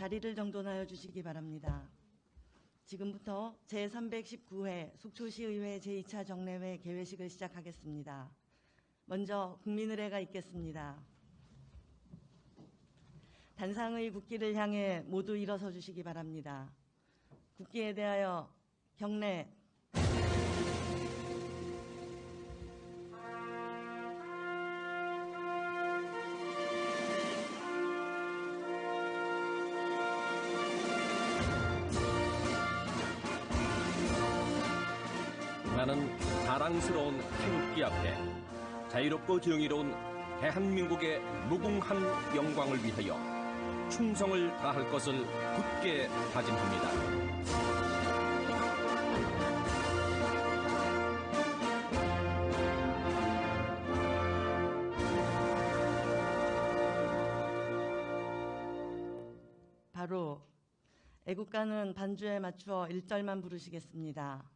자리를 정돈하여 주시기 바랍니다. 지금부터 제319회 속초시의회 제2차 정례회 개회식을 시작하겠습니다. 먼저 국민의례가 있겠습니다. 단상의 국기를 향해 모두 일어서 주시기 바랍니다. 국기에 대하여 경례. 나는 자랑스러운 태극기 앞에 자유롭고 정의로운 대한민국의 무궁한 영광을 위하여 충성을 다할 것을 굳게 다짐합니다. 바로 애국가는 반주에 맞추어 1절만 부르시겠습니다.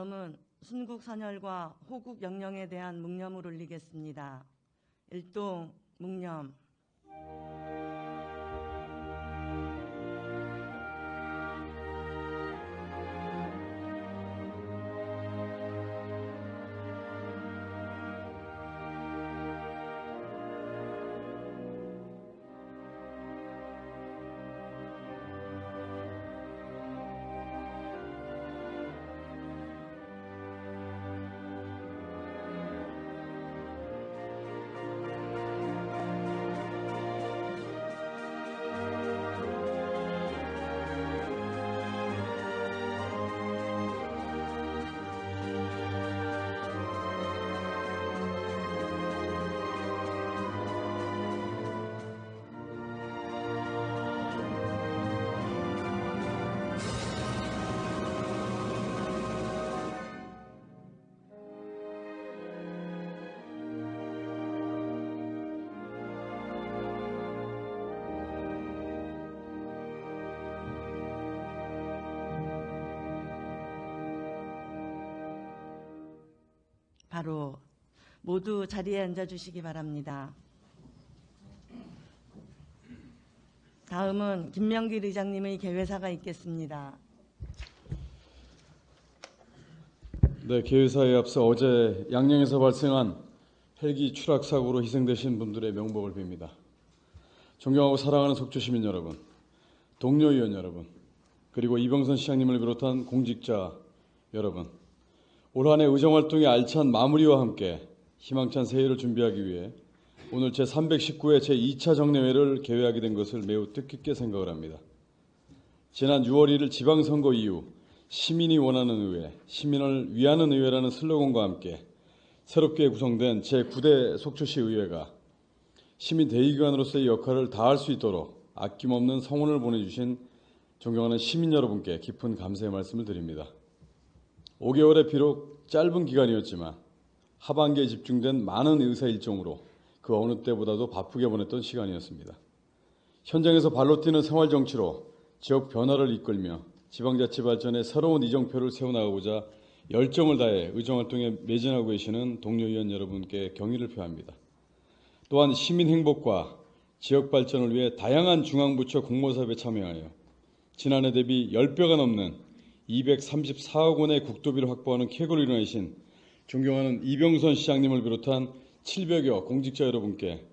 다음은 순국 선열과 호국 영령에 대한 묵념을 올리겠습니다. 일동 묵념. 바로 모두 자리에 앉아주시기 바랍니다. 다음은 김명길 의장님의 개회사가 있겠습니다. 네, 개회사에 앞서 어제 양양에서 발생한 헬기 추락 사고로 희생되신 분들의 명복을 빕니다. 존경하고 사랑하는 속초시민 여러분, 동료 의원 여러분, 그리고 이병선 시장님을 비롯한 공직자 여러분, 올 한 해 의정활동의 알찬 마무리와 함께 희망찬 새해를 준비하기 위해 오늘 제319회 제2차 정례회를 개회하게 된 것을 매우 뜻깊게 생각을 합니다. 지난 6월 1일 지방선거 이후 시민이 원하는 의회, 시민을 위하는 의회라는 슬로건과 함께 새롭게 구성된 제9대 속초시 의회가 시민 대의기관으로서의 역할을 다할 수 있도록 아낌없는 성원을 보내주신 존경하는 시민 여러분께 깊은 감사의 말씀을 드립니다. 5개월의 비록 짧은 기간이었지만 하반기에 집중된 많은 의사 일정으로 그 어느 때보다도 바쁘게 보냈던 시간이었습니다. 현장에서 발로 뛰는 생활정치로 지역 변화를 이끌며 지방자치 발전에 새로운 이정표를 세워나가고자 열정을 다해 의정활동에 매진하고 계시는 동료 의원 여러분께 경의를 표합니다. 또한 시민 행복과 지역 발전을 위해 다양한 중앙부처 공모사업에 참여하여 지난해 대비 10배가 넘는 234억 원의 국도비를 확보하는 쾌거를 이뤄내신 존경하는 이병선 시장님을 비롯한 700여 공직자 여러분께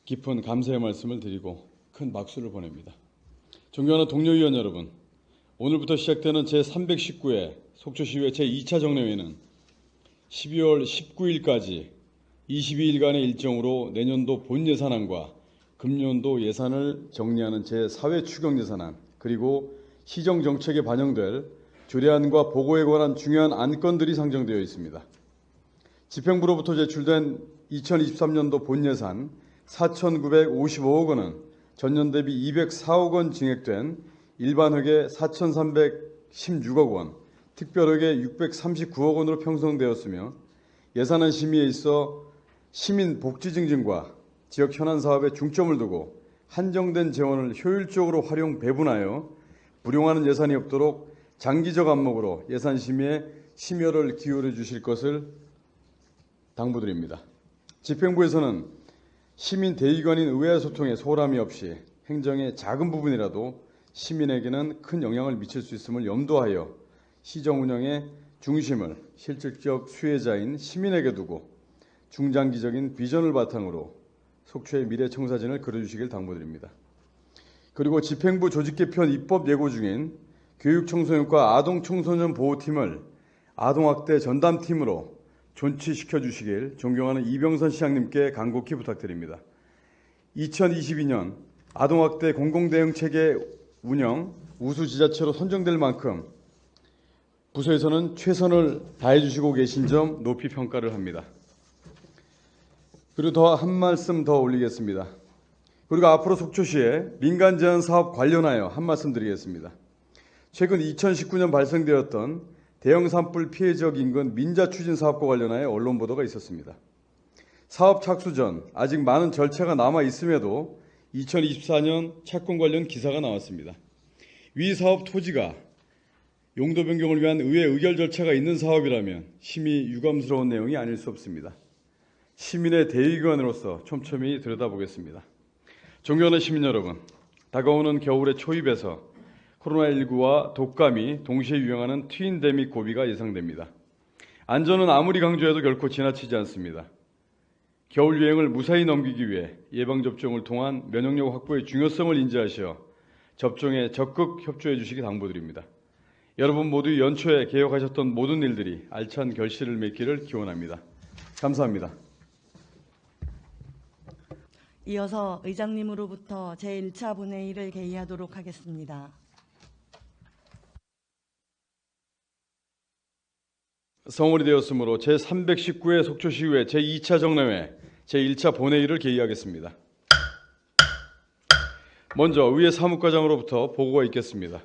깊은 감사의 말씀을 드리고 큰 박수를 보냅니다. 존경하는 동료위원 여러분, 오늘부터 시작되는 제319회 속초시의회 제2차 정례회는 12월 19일까지 22일간의 일정으로 내년도 본예산안과 금년도 예산을 정리하는 제4회 추경예산안 그리고 시정정책에 반영될 조례안과 보고에 관한 중요한 안건들이 상정되어 있습니다. 집행부로부터 제출된 2023년도 본예산 4,955억 원은 전년 대비 204억 원 증액된 일반회계 4,316억 원, 특별회계 639억 원으로 편성되었으며 예산안 심의에 있어 시민 복지 증진과 지역 현안 사업에 중점을 두고 한정된 재원을 효율적으로 활용 배분하여 불용하는 예산이 없도록 장기적 안목으로 예산 심의에 심혈을 기울여 주실 것을 당부드립니다. 집행부에서는 시민 대의관인 의회 소통에 소홀함이 없이 행정의 작은 부분이라도 시민에게는 큰 영향을 미칠 수 있음을 염두하여 시정 운영의 중심을 실질적 수혜자인 시민에게 두고 중장기적인 비전을 바탕으로 속초의 미래 청사진을 그려주시길 당부드립니다. 그리고 집행부 조직 개편 입법 예고 중인 교육청소년과 아동청소년 보호팀을 아동학대 전담팀으로 존치시켜 주시길 존경하는 이병선 시장님께 간곡히 부탁드립니다. 2022년 아동학대 공공대응체계 운영 우수지자체로 선정될 만큼 부서에서는 최선을 다해 주시고 계신 점 높이 평가를 합니다. 그리고 더 한 말씀 더 올리겠습니다. 그리고 앞으로 속초시에 민간 제한 사업 관련하여 한 말씀 드리겠습니다. 최근 2019년 발생되었던 대형 산불 피해 지역 인근 민자 추진 사업과 관련하여 언론 보도가 있었습니다. 사업 착수 전 아직 많은 절차가 남아 있음에도 2024년 착공 관련 기사가 나왔습니다. 위 사업 토지가 용도 변경을 위한 의회 의결 절차가 있는 사업이라면 심히 유감스러운 내용이 아닐 수 없습니다. 시민의 대의기관으로서 촘촘히 들여다보겠습니다. 존경하는 시민 여러분, 다가오는 겨울의 초입에서 코로나19와 독감이 동시에 유행하는 트윈데믹 고비가 예상됩니다. 안전은 아무리 강조해도 결코 지나치지 않습니다. 겨울 유행을 무사히 넘기기 위해 예방접종을 통한 면역력 확보의 중요성을 인지하시어 접종에 적극 협조해 주시기 당부드립니다. 여러분 모두 연초에 계획하셨던 모든 일들이 알찬 결실을 맺기를 기원합니다. 감사합니다. 이어서 의장님으로부터 제1차 본회의를 개의하도록 하겠습니다. 성원이 되었으므로 제319회 속초시의회 제2차 정례회 제1차 본회의를 개의하겠습니다. 먼저 의회 사무과장으로부터 보고가 있겠습니다.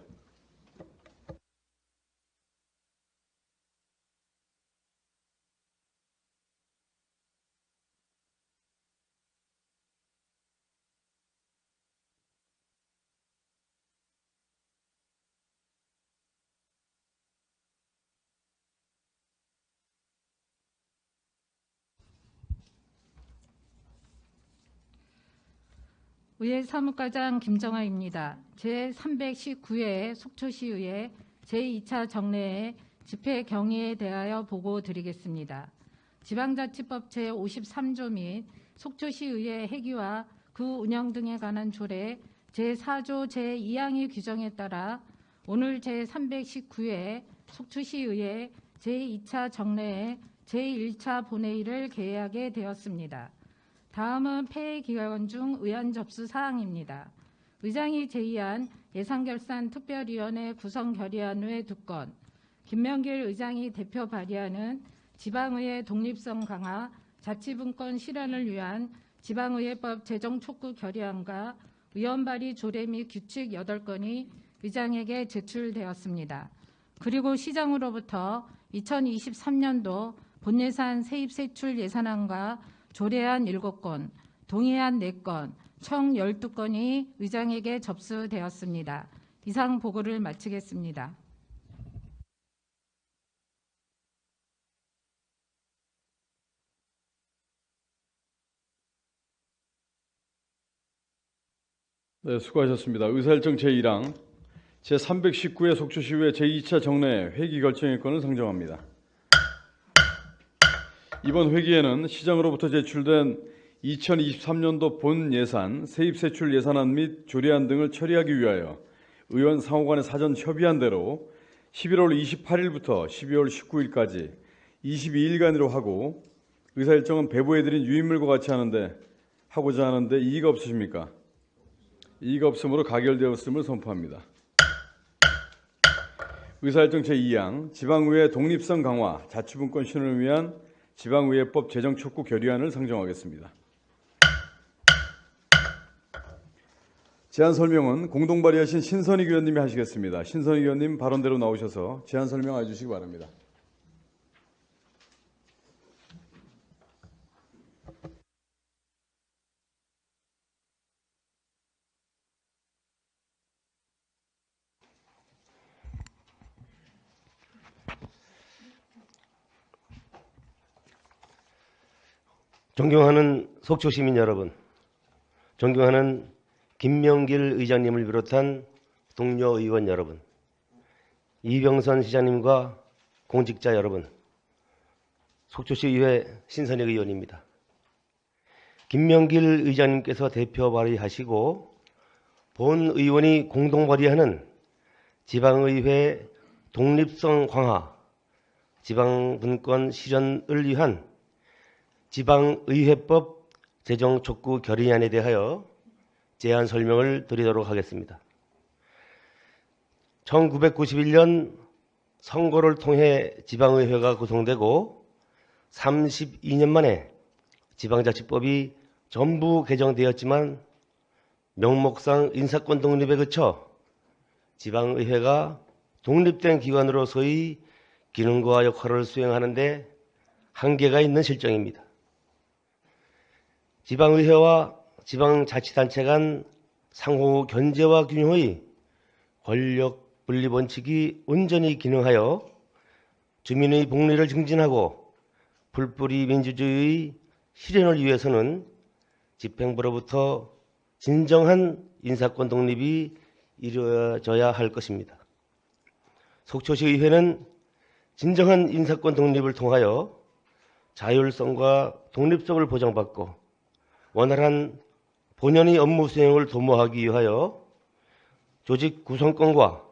의회 사무과장 김정아입니다. 제319회 속초시의회 제2차 정례회 집회 경위에 대하여 보고 드리겠습니다. 지방자치법 제53조 및 속초시의회 회기와 그 운영 등에 관한 조례 제4조 제2항의 규정에 따라 오늘 제319회 속초시의회 제2차 정례회 제1차 본회의를 개회하게 되었습니다. 다음은 폐회 기간 중 의안 접수 사항입니다. 의장이 제의한 예산결산특별위원회 구성 결의안 외 2건, 김명길 의장이 대표 발의하는 지방의회 독립성 강화, 자치분권 실현을 위한 지방의회법 제정 촉구 결의안과 의원 발의 조례 및 규칙 8건이 의장에게 제출되었습니다. 그리고 시장으로부터 2023년도 본예산 세입 세출 예산안과 조례안 7건, 동의안 4건, 총 12건이 의장에게 접수되었습니다. 이상 보고를 마치겠습니다. 네, 수고하셨습니다. 의사일정 제1항 제319회 속초시의회 제2차 정례 회기 결정의건을 상정합니다. 이번 회기에는 시장으로부터 제출된 2023년도 본 예산, 세입세출 예산안 및 조례안 등을 처리하기 위하여 의원 상호 간에 사전 협의한 대로 11월 28일부터 12월 19일까지 22일간으로 하고 의사일정은 배부해드린 유인물과 같이 하고자 하는데 이의가 없으십니까? 이의가 없으므로 가결되었음을 선포합니다. 의사일정 제2항 지방의회 독립성 강화, 자치분권 실현을 위한 지방의회법 제정 촉구 결의안을 상정하겠습니다. 제안 설명은 공동 발의하신 신선익 의원님이 하시겠습니다. 신선익 의원님 발언대로 나오셔서 제안 설명해 주시기 바랍니다. 존경하는 속초 시민 여러분, 존경하는 김명길 의장님을 비롯한 동료 의원 여러분, 이병선 시장님과 공직자 여러분, 속초시의회 신선익 의원입니다. 김명길 의장님께서 대표 발의하시고 본 의원이 공동 발의하는 지방의회 독립성 강화, 지방분권 실현을 위한 지방의회법 제정 촉구 결의안에 대하여 제안 설명을 드리도록 하겠습니다. 1991년 선거를 통해 지방의회가 구성되고 32년 만에 지방자치법이 전부 개정되었지만 명목상 인사권 독립에 그쳐 지방의회가 독립된 기관으로서의 기능과 역할을 수행하는 데 한계가 있는 실정입니다. 지방의회와 지방자치단체 간 상호 견제와 균형의 권력 분립 원칙이 온전히 기능하여 주민의 복리를 증진하고 풀뿌리 민주주의의 실현을 위해서는 집행부로부터 진정한 인사권 독립이 이루어져야 할 것입니다. 속초시의회는 진정한 인사권 독립을 통하여 자율성과 독립성을 보장받고 원활한 본연의 업무 수행을 도모하기 위하여 조직 구성권과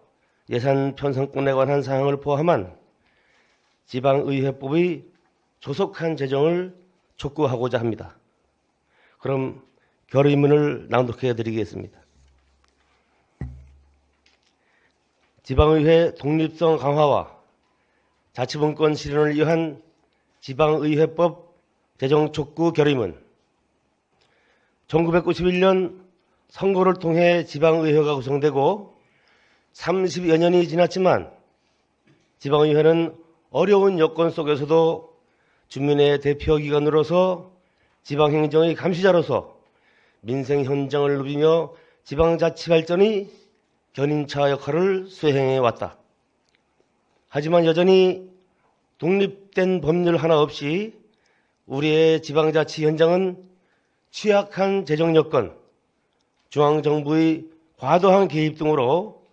예산 편성권에 관한 사항을 포함한 지방의회법의 조속한 제정을 촉구하고자 합니다. 그럼 결의문을 낭독해 드리겠습니다. 지방의회 독립성 강화와 자치분권 실현을 위한 지방의회법 제정 촉구 결의문. 1991년 선거를 통해 지방의회가 구성되고 30여 년이 지났지만 지방의회는 어려운 여건 속에서도 주민의 대표기관으로서 지방행정의 감시자로서 민생 현장을 누비며 지방자치 발전의 견인차 역할을 수행해왔다. 하지만 여전히 독립된 법률 하나 없이 우리의 지방자치 현장은 취약한 재정 여건, 중앙정부의 과도한 개입 등으로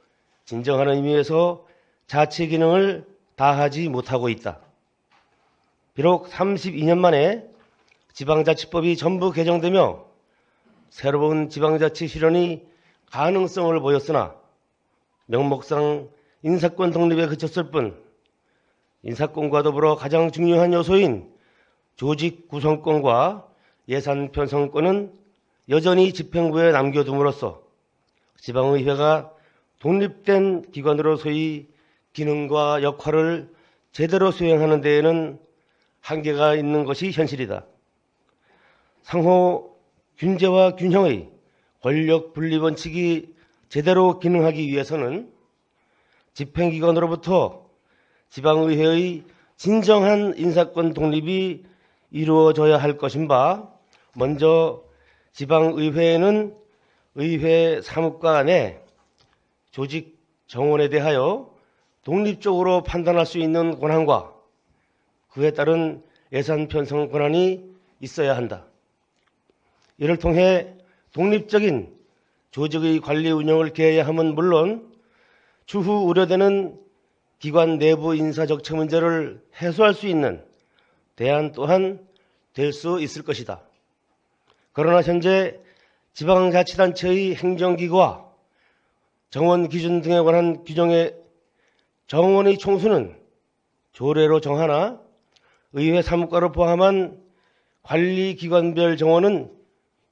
진정한 의미에서 자치 기능을 다하지 못하고 있다. 비록 32년 만에 지방자치법이 전부 개정되며 새로운 지방자치 실현이 가능성을 보였으나 명목상 인사권 독립에 그쳤을 뿐 인사권과 더불어 가장 중요한 요소인 조직 구성권과 예산 편성권은 여전히 집행부에 남겨둠으로써 지방의회가 독립된 기관으로서의 기능과 역할을 제대로 수행하는 데에는 한계가 있는 것이 현실이다. 상호 균제와 균형의 권력 분립 원칙이 제대로 기능하기 위해서는 집행기관으로부터 지방의회의 진정한 인사권 독립이 이루어져야 할 것인 바, 먼저 지방의회에는 의회 사무과 내 조직 정원에 대하여 독립적으로 판단할 수 있는 권한과 그에 따른 예산 편성 권한이 있어야 한다. 이를 통해 독립적인 조직의 관리 운영을 개해야 함은 물론 추후 우려되는 기관 내부 인사 적체 문제를 해소할 수 있는 대안 또한 될 수 있을 것이다. 그러나 현재 지방자치단체의 행정기구와 정원 기준 등에 관한 규정의 정원의 총수는 조례로 정하나 의회 사무과를 포함한 관리기관별 정원은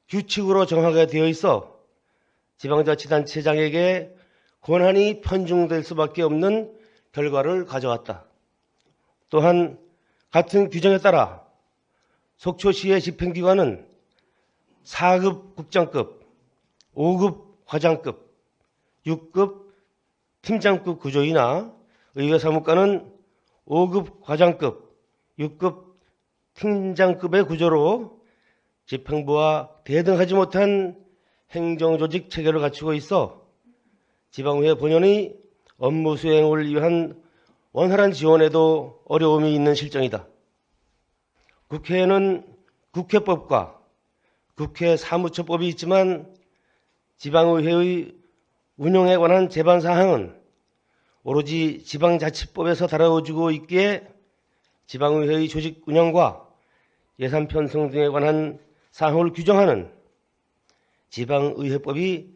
규칙으로 정하게 되어 있어 지방자치단체장에게 권한이 편중될 수밖에 없는 결과를 가져왔다. 또한 같은 규정에 따라 속초시의 집행기관은 4급 국장급, 5급 과장급, 6급 팀장급 구조이나 의회 사무과는 5급 과장급, 6급 팀장급의 구조로 집행부와 대등하지 못한 행정조직 체계를 갖추고 있어 지방의회 본연의 업무 수행을 위한 원활한 지원에도 어려움이 있는 실정이다. 국회에는 국회법과 국회 사무처법이 있지만 지방의회의 운영에 관한 제반사항은 오로지 지방자치법에서 다뤄지고 있기에 지방의회의 조직 운영과 예산 편성 등에 관한 사항을 규정하는 지방의회법이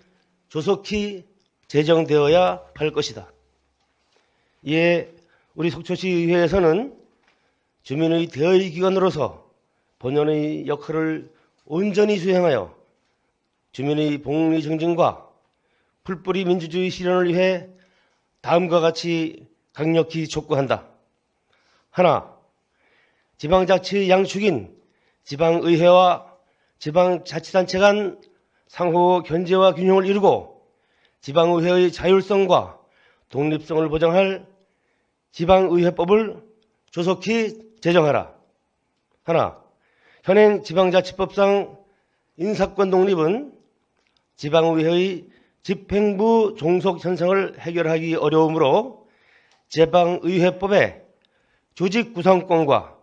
조속히 제정되어야 할 것이다. 이에 우리 속초시 의회에서는 주민의 대의 기관으로서 본연의 역할을 온전히 수행하여 주민의 복리 증진과 풀뿌리 민주주의 실현을 위해 다음과 같이 강력히 촉구한다. 하나, 지방자치의 양축인 지방의회와 지방자치단체 간 상호 견제와 균형을 이루고 지방의회의 자율성과 독립성을 보장할 지방의회법을 조속히 제정하라. 하나, 현행 지방자치법상 인사권 독립은 지방의회의 집행부 종속 현상을 해결하기 어려우므로 지방의회법에 조직 구성권과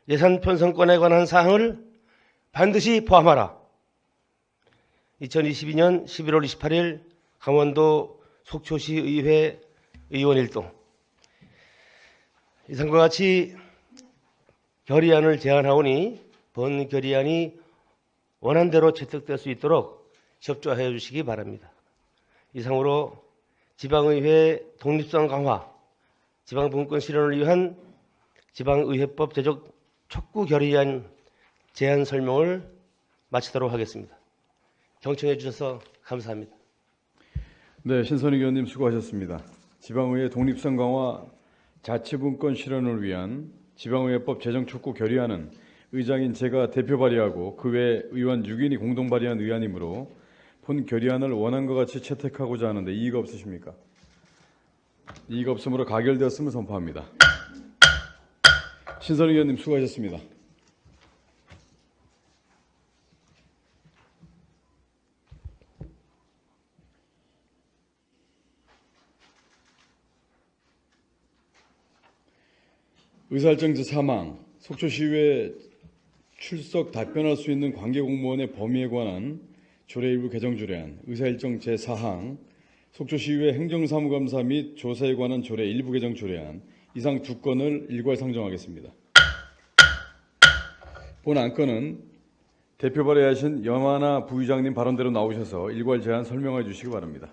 예산 편성권에 관한 사항을 반드시 포함하라. 2022년 11월 28일 강원도 속초시 의회 의원 일동. 이상과 같이 결의안을 제안하오니 본 결의안이 원안대로 채택될 수 있도록 협조해 주시기 바랍니다. 이상으로 지방의회 독립성 강화, 지방분권 실현을 위한 지방의회법 제정 촉구 결의안 제안 설명을 마치도록 하겠습니다. 경청해 주셔서 감사합니다. 네, 신선희 의원님 수고하셨습니다. 지방의회 독립성 강화, 자치분권 실현을 위한 지방의회법 제정 촉구 결의안은 의장인 제가 대표 발의하고 그 외 의원 6인이 공동 발의한 의안이므로 본 결의안을 원안과 같이 채택하고자 하는데 이의가 없으십니까? 이의가 없으므로 가결되었음을 선포합니다. 신선희 의원님 수고하셨습니다. 의사일정 제3항 속초시의회 출석 답변할 수 있는 관계공무원의 범위에 관한 조례 일부 개정 조례안, 의사일정 제4항 속초시의회 행정사무감사 및 조사에 관한 조례 일부 개정 조례안 이상 두 건을 일괄 상정하겠습니다. 본 안건은 대표 발의하신 염하나 부의장님 발언대로 나오셔서 일괄 제안 설명해 주시기 바랍니다.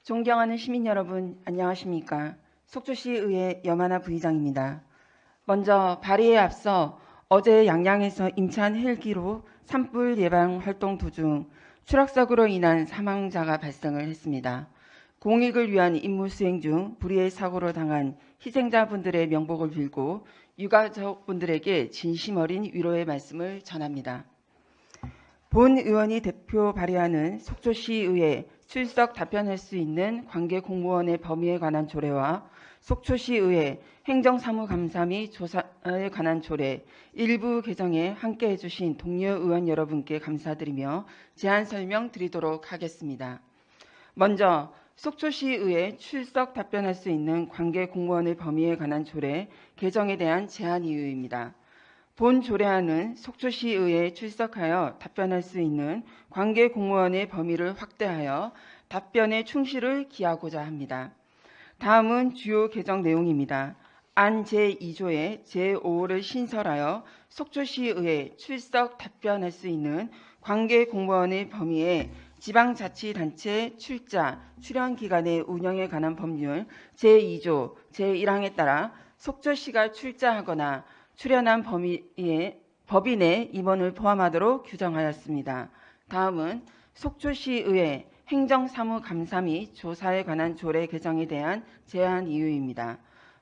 존경하는 시민 여러분, 안녕하십니까? 속초시의회 염하나 부의장입니다. 먼저 발의에 앞서 어제 양양에서 임차한 헬기로 산불 예방 활동 도중 추락사고로 인한 사망자가 발생을 했습니다. 공익을 위한 임무 수행 중 불의의 사고로 당한 희생자분들의 명복을 빌고 유가족분들에게 진심 어린 위로의 말씀을 전합니다. 본 의원이 대표 발의하는 속초시의회 출석 답변할 수 있는 관계 공무원의 범위에 관한 조례와 속초시의회 행정사무감사 및 조사에 관한 조례 일부 개정에 함께해 주신 동료 의원 여러분께 감사드리며 제안 설명 드리도록 하겠습니다. 먼저 속초시의회 출석 답변할 수 있는 관계 공무원의 범위에 관한 조례 개정에 대한 제안 이유입니다. 본 조례안은 속초시의회에 출석하여 답변할 수 있는 관계 공무원의 범위를 확대하여 답변의 충실을 기하고자 합니다. 다음은 주요 개정 내용입니다. 안 제2조의 제5호를 신설하여 속초시의회 출석 답변할 수 있는 관계 공무원의 범위에 지방자치단체 출자, 출연 기간의 운영에 관한 법률 제2조 제1항에 따라 속초시가 출자하거나 출연한 법인의 임원을 포함하도록 규정하였습니다. 다음은 속초시의회 행정사무감사 및 조사에 관한 조례 개정에 대한 제안 이유입니다.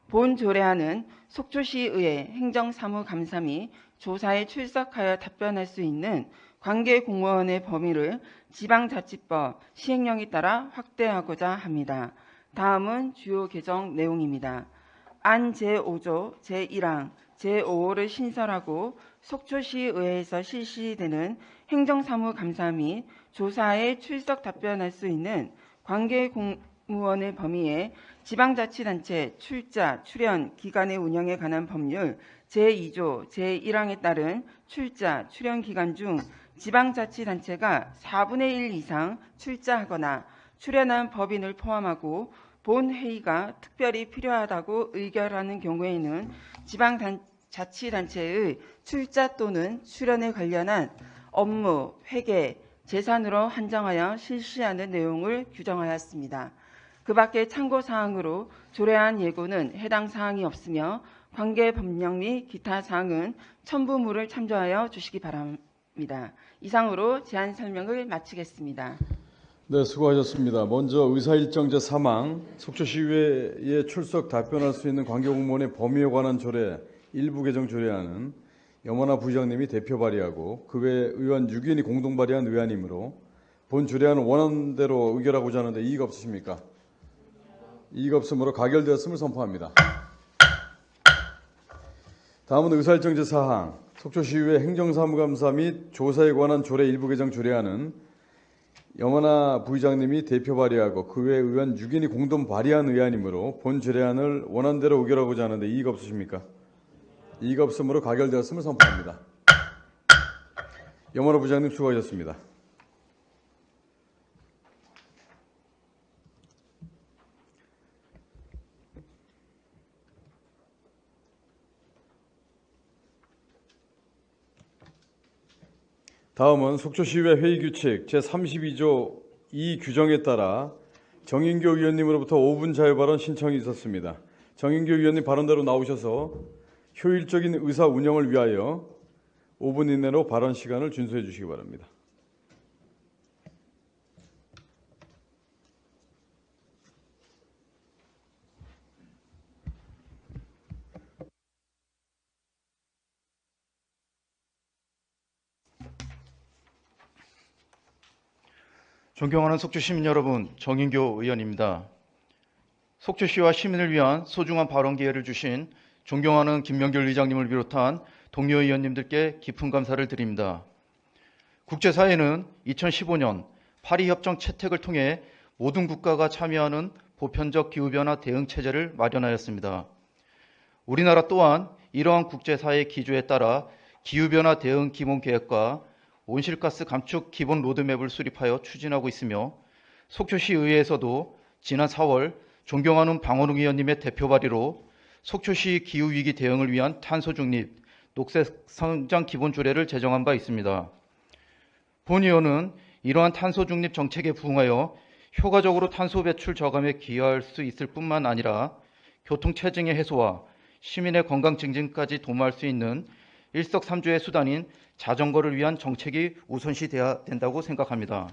본 조례안은 속초시의회 행정사무감사 및 조사에 출석하여 답변할 수 있는 관계 공무원의 범위를 지방자치법 시행령에 따라 확대하고자 합니다. 다음은 주요 개정 내용입니다. 안 제5조 제1항 제5호를 신설하고 속초시의회에서 실시되는 행정사무감사 및 조사에 출석 답변할 수 있는 관계 공무원의 범위에 지방자치단체 출자, 출연, 기간의 운영에 관한 법률 제2조 제1항에 따른 출자, 출연 기간 중 지방자치단체가 4분의 1 이상 출자하거나 출연한 법인을 포함하고 본 회의가 특별히 필요하다고 의결하는 경우에는 지방자치단체의 출자 또는 출연에 관련한 업무, 회계, 재산으로 한정하여 실시하는 내용을 규정하였습니다. 그 밖에 참고사항으로 조례안 예고는 해당 사항이 없으며 관계 법령 및 기타 사항은 첨부물을 참조하여 주시기 바랍니다. 이상으로 제안 설명을 마치겠습니다. 네, 수고하셨습니다. 먼저 의사일정제 사망, 속초시의회에 출석 답변할 수 있는 관계공무원의 범위에 관한 조례 일부 개정 조례안은 염원하 부의장님이 대표 발의하고 그 외 의원 6인이 공동 발의한 의안이므로 본 조례안은 원안대로 의결하고자 하는데 이의가 없으십니까? 이의가 없으므로 가결되었음을 선포합니다. 다음은 의사일정제 사항, 속초시의회 행정사무감사 및 조사에 관한 조례 일부 개정 조례안은 염원하 부의장님이 대표 발의하고 그 외 의원 6인이 공동 발의한 의안이므로 본 조례안을 원안대로 의결하고자 하는데 이의가 없으십니까? 이의가 없으므로 가결되었음을 선포합니다. 염원하 부의장님 수고하셨습니다. 다음은 속초시의회 회의규칙 제32조 2 규정에 따라 정인교 의원님으로부터 5분 자유발언 신청이 있었습니다. 정인교 의원님 발언대로 나오셔서 효율적인 의사 운영을 위하여 5분 이내로 발언 시간을 준수해 주시기 바랍니다. 존경하는 속초 시민 여러분, 정인교 의원입니다. 속초시와 시민을 위한 소중한 발언 기회를 주신 존경하는 김명길 의장님을 비롯한 동료 의원님들께 깊은 감사를 드립니다. 국제사회는 2015년 파리협정 채택을 통해 모든 국가가 참여하는 보편적 기후변화 대응 체제를 마련하였습니다. 우리나라 또한 이러한 국제사회 기조에 따라 기후변화 대응 기본계획과 온실가스 감축 기본 로드맵을 수립하여 추진하고 있으며 속초시의회에서도 지난 4월 존경하는 방원웅 의원님의 대표 발의로 속초시 기후위기 대응을 위한 탄소 중립, 녹색 성장 기본 조례를 제정한 바 있습니다. 본 의원은 이러한 탄소 중립 정책에 부응하여 효과적으로 탄소 배출 저감에 기여할 수 있을 뿐만 아니라 교통 체증의 해소와 시민의 건강 증진까지 도모할 수 있는 일석삼조의 수단인 자전거를 위한 정책이 우선시돼야 된다고 생각합니다.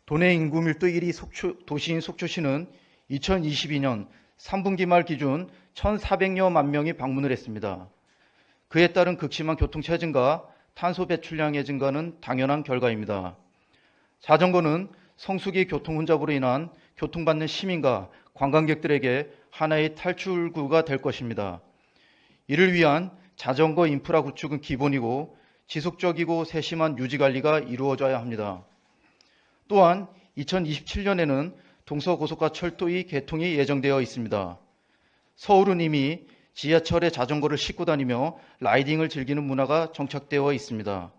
도내 인구 밀도 1위 도시인 속초시는 2022년 3분기 말 기준 1,400여만 명이 방문을 했습니다. 그에 따른 극심한 교통 체증과 탄소 배출량의 증가는 당연한 결과입니다. 자전거는 성수기 교통 혼잡으로 인한 교통받는 시민과 관광객들에게 하나의 탈출구가 될 것입니다. 이를 위한 자전거 인프라 구축은 기본이고 지속적이고 세심한 유지관리가 이루어져야 합니다. 또한 2027년에는 동서고속화 철도의 개통이 예정되어 있습니다. 서울은 이미 지하철에 자전거를 싣고 다니며 라이딩을 즐기는 문화가 정착되어 있습니다.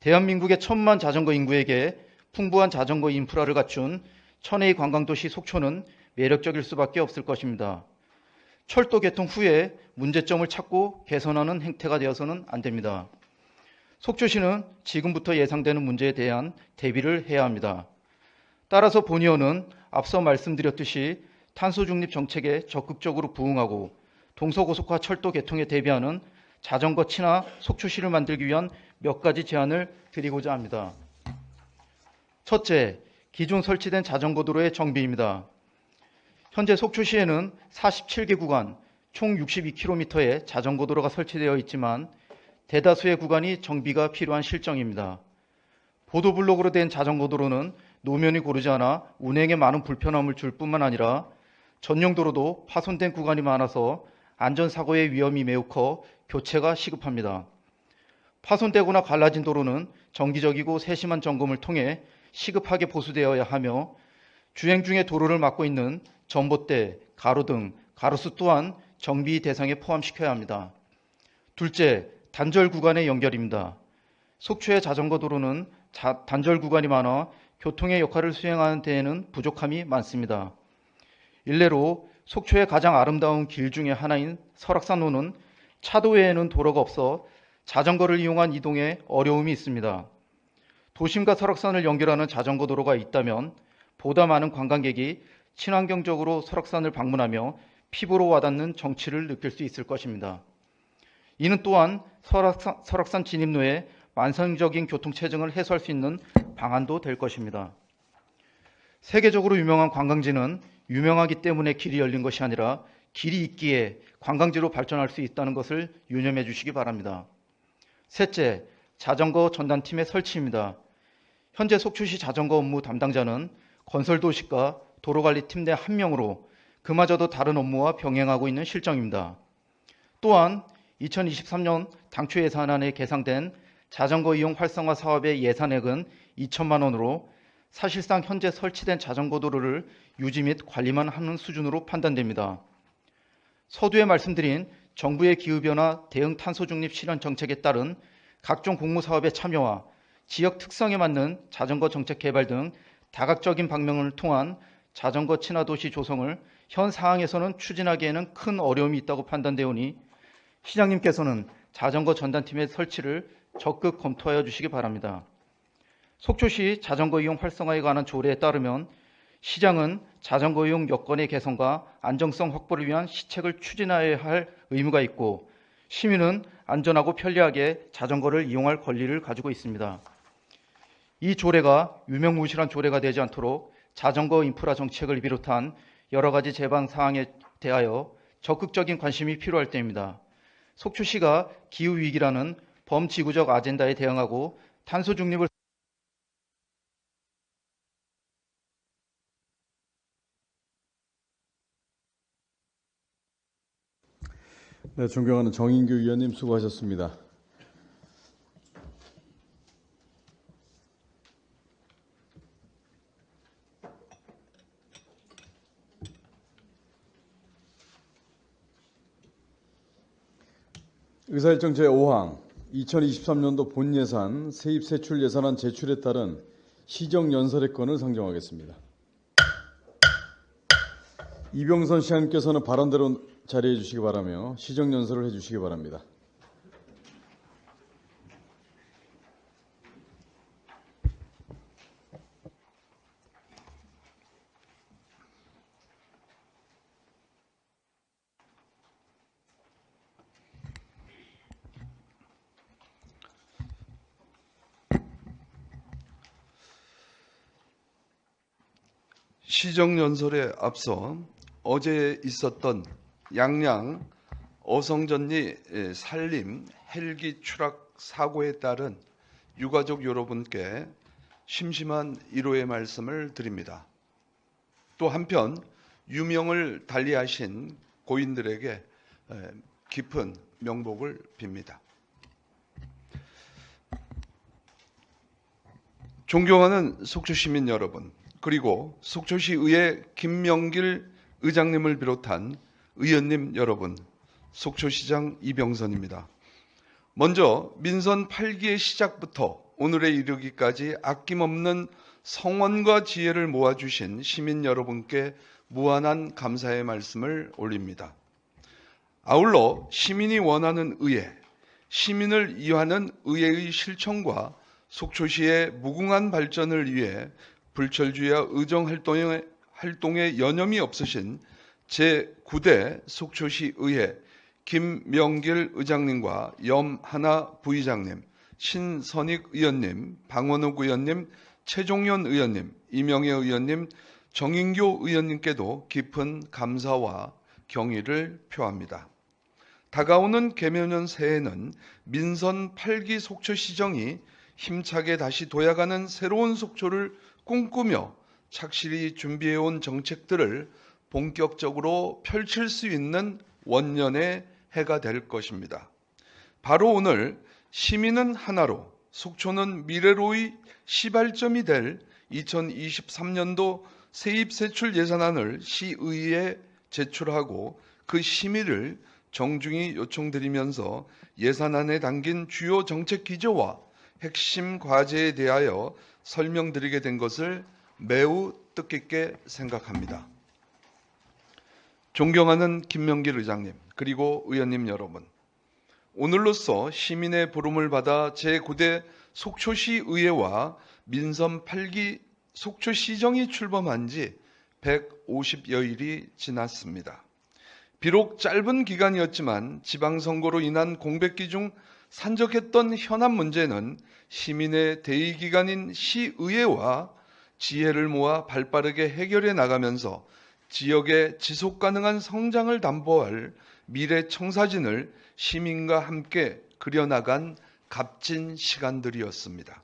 대한민국의 1,000만 자전거 인구에게 풍부한 자전거 인프라를 갖춘 천혜의 관광도시 속초는 매력적일 수밖에 없을 것입니다. 철도 개통 후에 문제점을 찾고 개선하는 행태가 되어서는 안 됩니다. 속초시는 지금부터 예상되는 문제에 대한 대비를 해야 합니다. 따라서 본의원은 앞서 말씀드렸듯이 탄소 중립 정책에 적극적으로 부응하고 동서고속화 철도 개통에 대비하는 자전거 친화 속초시를 만들기 위한 몇 가지 제안을 드리고자 합니다. 첫째, 기존 설치된 자전거 도로의 정비입니다. 현재 속초시에는 47개 구간, 총 62km의 자전거 도로가 설치되어 있지만 대다수의 구간이 정비가 필요한 실정입니다. 보도블록으로 된 자전거 도로는 노면이 고르지 않아 운행에 많은 불편함을 줄 뿐만 아니라 전용 도로도 파손된 구간이 많아서 안전사고의 위험이 매우 커 교체가 시급합니다. 파손되거나 갈라진 도로는 정기적이고 세심한 점검을 통해 시급하게 보수되어야 하며 주행 중에 도로를 막고 있는 전봇대, 가로등, 가로수 또한 정비 대상에 포함시켜야 합니다. 둘째, 단절 구간의 연결입니다. 속초의 자전거 도로는 단절 구간이 많아 교통의 역할을 수행하는 데에는 부족함이 많습니다. 일례로 속초의 가장 아름다운 길 중에 하나인 설악산로는 차도 외에는 도로가 없어 자전거를 이용한 이동에 어려움이 있습니다. 도심과 설악산을 연결하는 자전거 도로가 있다면 보다 많은 관광객이 친환경적으로 설악산을 방문하며 피부로 와닿는 정취를 느낄 수 있을 것입니다. 이는 또한 설악산 진입로의 만성적인 교통체증을 해소할 수 있는 방안도 될 것입니다. 세계적으로 유명한 관광지는 유명하기 때문에 길이 열린 것이 아니라 길이 있기에 관광지로 발전할 수 있다는 것을 유념해 주시기 바랍니다. 셋째, 자전거 전담팀의 설치입니다. 현재 속초시 자전거 업무 담당자는 건설도시과 도로관리팀 내 1명으로 그마저도 다른 업무와 병행하고 있는 실정입니다. 또한 2023년 당초 예산안에 계상된 자전거 이용 활성화 사업의 예산액은 2천만 원으로 사실상 현재 설치된 자전거 도로를 유지 및 관리만 하는 수준으로 판단됩니다. 서두에 말씀드린 정부의 기후변화 대응 탄소중립 실현 정책에 따른 각종 공모사업의 참여와 지역 특성에 맞는 자전거 정책 개발 등 다각적인 방면을 통한 자전거 친화도시 조성을 현 상황에서는 추진하기에는 큰 어려움이 있다고 판단되오니 시장님께서는 자전거 전담팀의 설치를 적극 검토하여 주시기 바랍니다. 속초시 자전거 이용 활성화에 관한 조례에 따르면 시장은 자전거 이용 여건의 개선과 안정성 확보를 위한 시책을 추진해야 할 의무가 있고 시민은 안전하고 편리하게 자전거를 이용할 권리를 가지고 있습니다. 이 조례가 유명무실한 조례가 되지 않도록 자전거 인프라 정책을 비롯한 여러 가지 제방 사항에 대하여 적극적인 관심이 필요할 때입니다. 속초시가 기후위기라는 범지구적 아젠다에 대응하고 탄소 중립을 네, 존경하는 정인규 의원님 수고하셨습니다. 의사일정 제5항 2023년도 본예산 세입세출 예산안 제출에 따른 시정연설의 건을 상정하겠습니다. 이병선 시장님께서는 발언대로 자리해 주시기 바라며 시정연설을 해 주시기 바랍니다. 시정연설에 앞서 어제 있었던 양양 어성전리 산림 헬기 추락 사고에 따른 유가족 여러분께 심심한 위로의 말씀을 드립니다. 또 한편 유명을 달리하신 고인들에게 깊은 명복을 빕니다. 존경하는 속초시민 여러분, 그리고 속초시의회 김명길 의장님을 비롯한 의원님 여러분, 속초시장 이병선입니다. 먼저 민선 8기의 시작부터 오늘에 이르기까지 아낌없는 성원과 지혜를 모아주신 시민 여러분께 무한한 감사의 말씀을 올립니다. 아울러 시민이 원하는 의회, 시민을 이해하는 의회의 실천과 속초시의 무궁한 발전을 위해 불철주야 의정활동에 여념이 없으신 제9대 속초시 의회 김명길 의장님과 염하나 부의장님, 신선익 의원님, 방원욱 의원님, 최종현 의원님, 이명혜 의원님, 정인교 의원님께도 깊은 감사와 경의를 표합니다. 다가오는 개묘년 새해는 민선 8기 속초시정이 힘차게 다시 도약하는 새로운 속초를 꿈꾸며 착실히 준비해온 정책들을 본격적으로 펼칠 수 있는 원년의 해가 될 것입니다. 바로 오늘 시민은 하나로, 속초는 미래로의 시발점이 될 2023년도 세입세출 예산안을 시의회에 제출하고 그 심의를 정중히 요청드리면서 예산안에 담긴 주요 정책 기조와 핵심 과제에 대하여 설명드리게 된 것을 매우 뜻깊게 생각합니다. 존경하는 김명길 의장님, 그리고 의원님 여러분, 오늘로써 시민의 부름을 받아 제9대 속초시 의회와 민선 8기 속초시정이 출범한 지 150여일이 지났습니다. 비록 짧은 기간이었지만 지방선거로 인한 공백기 중 산적했던 현안 문제는 시민의 대의기관인 시의회와 지혜를 모아 발빠르게 해결해 나가면서 지역의 지속가능한 성장을 담보할 미래 청사진을 시민과 함께 그려나간 값진 시간들이었습니다.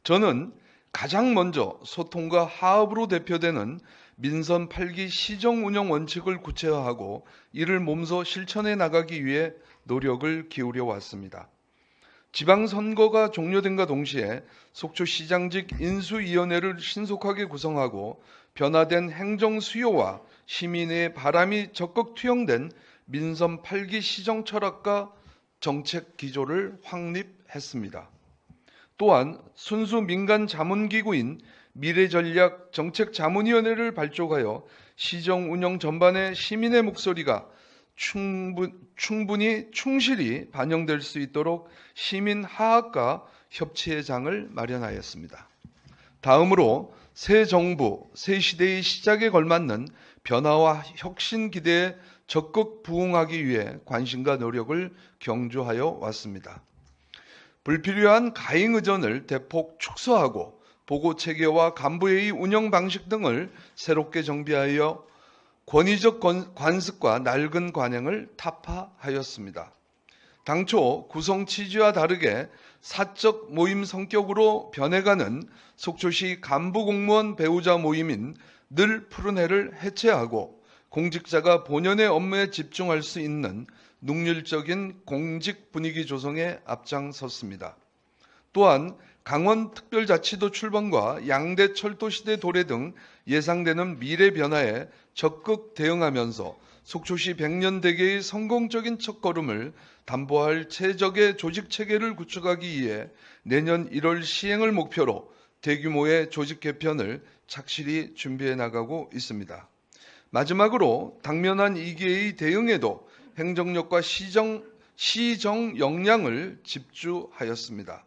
저는 가장 먼저 소통과 화합으로 대표되는 민선 8기 시정 운영 원칙을 구체화하고 이를 몸소 실천해 나가기 위해 노력을 기울여 왔습니다. 지방선거가 종료된과 동시에 속초시장직 인수위원회를 신속하게 구성하고 변화된 행정 수요와 시민의 바람이 적극 투영된 민선 8기 시정 철학과 정책 기조를 확립했습니다. 또한 순수 민간 자문기구인 미래전략 정책자문위원회를 발족하여 시정 운영 전반에 시민의 목소리가 충분히 충실히 반영될 수 있도록 시민 화합과 협치의 장을 마련하였습니다. 다음으로 새 정부, 새 시대의 시작에 걸맞는 변화와 혁신 기대에 적극 부응하기 위해 관심과 노력을 경주하여 왔습니다. 불필요한 가행 의전을 대폭 축소하고 보고 체계와 간부회의 운영 방식 등을 새롭게 정비하여 권위적 관습과 낡은 관행을 타파하였습니다. 당초 구성 취지와 다르게 사적 모임 성격으로 변해가는 속초시 간부 공무원 배우자 모임인 늘 푸른 해를 해체하고 공직자가 본연의 업무에 집중할 수 있는 능률적인 공직 분위기 조성에 앞장섰습니다. 또한 강원특별자치도 출범과 양대 철도시대 도래 등 예상되는 미래 변화에 적극 대응하면서 속초시 100년 대계의 성공적인 첫걸음을 담보할 최적의 조직체계를 구축하기 위해 내년 1월 시행을 목표로 대규모의 조직 개편을 착실히 준비해 나가고 있습니다. 마지막으로 당면한 위기의 대응에도 행정력과 시정 역량을 집중하였습니다.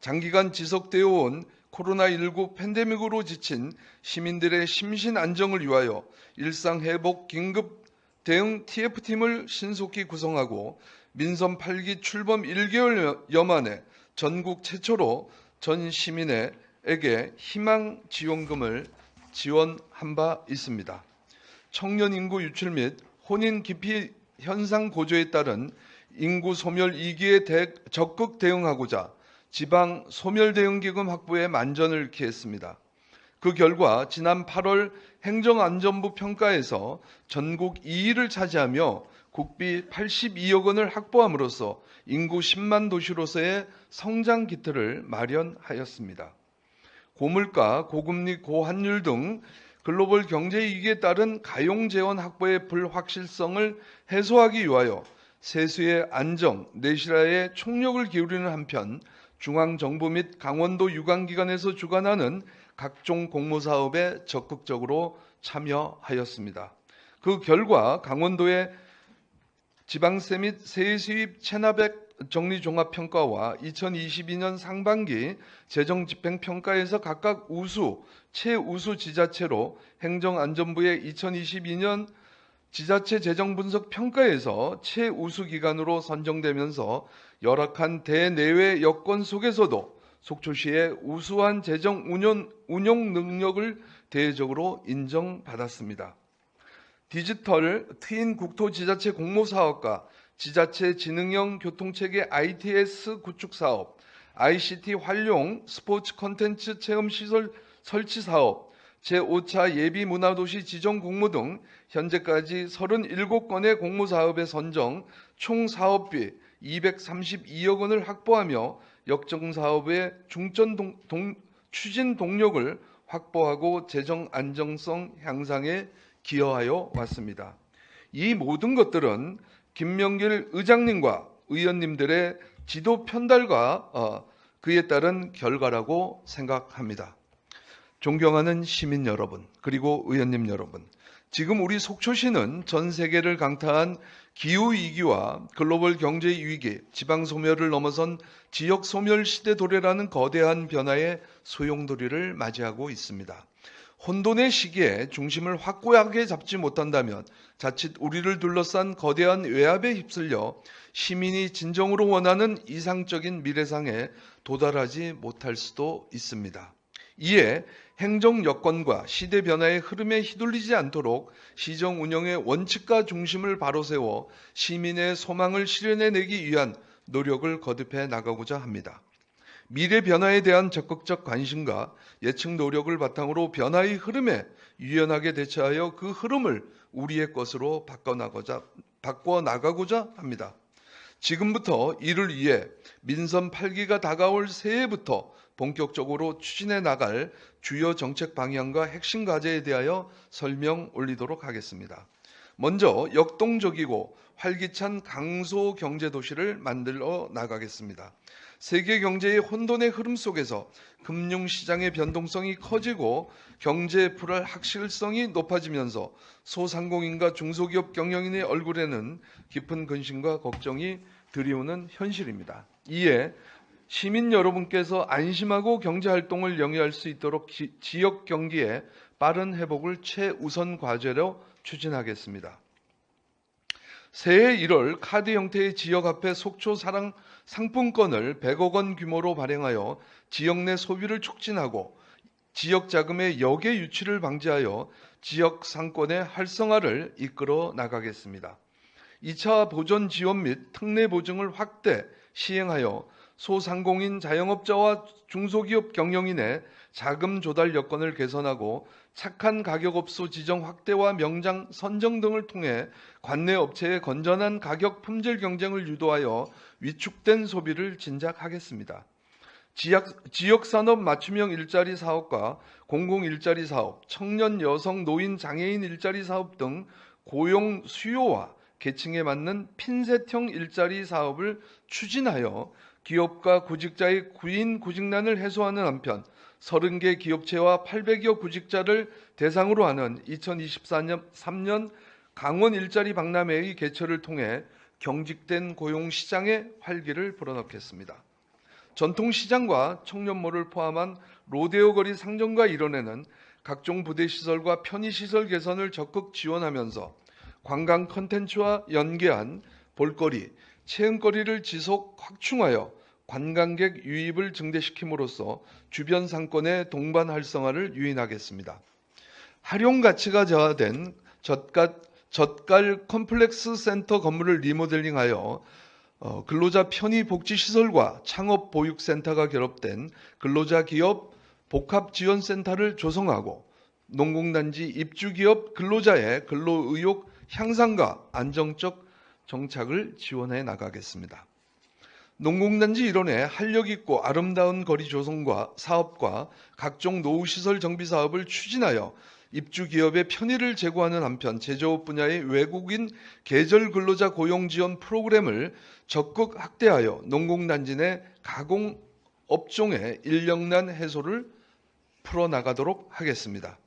장기간 지속되어 온 코로나19 팬데믹으로 지친 시민들의 심신 안정을 위하여 일상회복 긴급 대응 TF팀을 신속히 구성하고 민선 8기 출범 1개월여 만에 전국 최초로 전 시민에게 희망 지원금을 지원한 바 있습니다. 청년 인구 유출 및 혼인 기피 현상 고조에 따른 인구 소멸 위기에 적극 대응하고자 지방 소멸 대응 기금 확보에 만전을 기했습니다. 그 결과 지난 8월 행정안전부 평가에서 전국 2위를 차지하며 국비 82억 원을 확보함으로써 인구 10만 도시로서의 성장 기틀을 마련하였습니다. 고물가, 고금리, 고환율 등 글로벌 경제 위기에 따른 가용 재원 확보의 불확실성을 해소하기 위하여 세수의 안정, 내실화에 총력을 기울이는 한편 중앙정부 및 강원도 유관기관에서 주관하는 각종 공모사업에 적극적으로 참여하였습니다. 그 결과 강원도의 지방세 및 세수입 체납액 정리종합평가와 2022년 상반기 재정집행평가에서 각각 우수, 최우수 지자체로 행정안전부의 2022년 지자체 재정분석평가에서 최우수 기관으로 선정되면서 열악한 대내외 여건 속에서도 속초시의 우수한 재정 운영 능력을 대외적으로 인정받았습니다. 디지털 트윈 국토지자체 공모사업과 지자체 지능형 교통체계 ITS 구축 사업, ICT 활용 스포츠 콘텐츠 체험 시설 설치 사업, 제5차 예비문화도시 지정 공모 등 현재까지 37건의 공모사업에 선정 총 사업비 232억 원을 확보하며 역정사업의 추진 동력을 확보하고 재정 안정성 향상에 기여하여 왔습니다. 이 모든 것들은 김명길 의장님과 의원님들의 지도 편달과 그에 따른 결과라고 생각합니다. 존경하는 시민 여러분, 그리고 의원님 여러분, 지금 우리 속초시는 전 세계를 강타한 기후위기와 글로벌 경제 위기, 지방소멸을 넘어선 지역소멸 시대 도래라는 거대한 변화의 소용돌이를 맞이하고 있습니다. 혼돈의 시기에 중심을 확고하게 잡지 못한다면 자칫 우리를 둘러싼 거대한 외압에 휩쓸려 시민이 진정으로 원하는 이상적인 미래상에 도달하지 못할 수도 있습니다. 이에 행정 여건과 시대 변화의 흐름에 휘둘리지 않도록 시정 운영의 원칙과 중심을 바로 세워 시민의 소망을 실현해내기 위한 노력을 거듭해 나가고자 합니다. 미래 변화에 대한 적극적 관심과 예측 노력을 바탕으로 변화의 흐름에 유연하게 대처하여 그 흐름을 우리의 것으로 바꿔나가고자 합니다. 지금부터 이를 위해 민선 8기가 다가올 새해부터 본격적으로 추진해 나갈 주요 정책 방향과 핵심 과제에 대하여 설명 올리도록 하겠습니다. 먼저 역동적이고 활기찬 강소 경제 도시를 만들어 나가겠습니다. 세계 경제의 혼돈의 흐름 속에서 금융시장의 변동성이 커지고 경제 불확실성이 높아지면서 소상공인과 중소기업 경영인의 얼굴에는 깊은 근심과 걱정이 들이오는 현실입니다. 이에 시민 여러분께서 안심하고 경제활동을 영위할 수 있도록 지역 경기의 빠른 회복을 최우선 과제로 추진하겠습니다. 새해 1월 카드 형태의 지역화폐 속초 사랑 상품권을 100억 원 규모로 발행하여 지역 내 소비를 촉진하고 지역 자금의 역의 유치를 방지하여 지역 상권의 활성화를 이끌어 나가겠습니다. 2차 보전 지원 및 특례 보증을 확대 시행하여 소상공인 자영업자와 중소기업 경영인의 자금 조달 여건을 개선하고 착한 가격업소 지정 확대와 명장 선정 등을 통해 관내 업체의 건전한 가격 품질 경쟁을 유도하여 위축된 소비를 진작하겠습니다. 지역산업 맞춤형 일자리 사업과 공공일자리 사업, 청년 여성 노인 장애인 일자리 사업 등 고용 수요와 계층에 맞는 핀셋형 일자리 사업을 추진하여 기업과 구직자의 구직난을 해소하는 한편 30개 기업체와 800여 구직자를 대상으로 하는 2023년 강원 일자리 박람회의 개최를 통해 경직된 고용시장에 활기를 불어넣겠습니다. 전통시장과 청년몰을 포함한 로데오 거리 상점과 일원에는 각종 부대시설과 편의시설 개선을 적극 지원하면서 관광 콘텐츠와 연계한 볼거리, 체험거리를 지속 확충하여 관광객 유입을 증대시킴으로써 주변 상권의 동반 활성화를 유인하겠습니다. 활용 가치가 저하된 젓갈 컴플렉스 센터 건물을 리모델링하여 근로자 편의 복지시설과 창업 보육센터가 결합된 근로자 기업 복합지원센터를 조성하고 농공단지 입주기업 근로자의 근로의욕 향상과 안정적 정착을 지원해 나가겠습니다. 농공단지 일원의 활력있고 아름다운 거리 조성과 사업과 각종 노후시설 정비 사업을 추진하여 입주기업의 편의를 제고하는 한편 제조업 분야의 외국인 계절 근로자 고용 지원 프로그램을 적극 확대하여 농공단지 내 가공업종의 인력난 해소를 풀어나가도록 하겠습니다.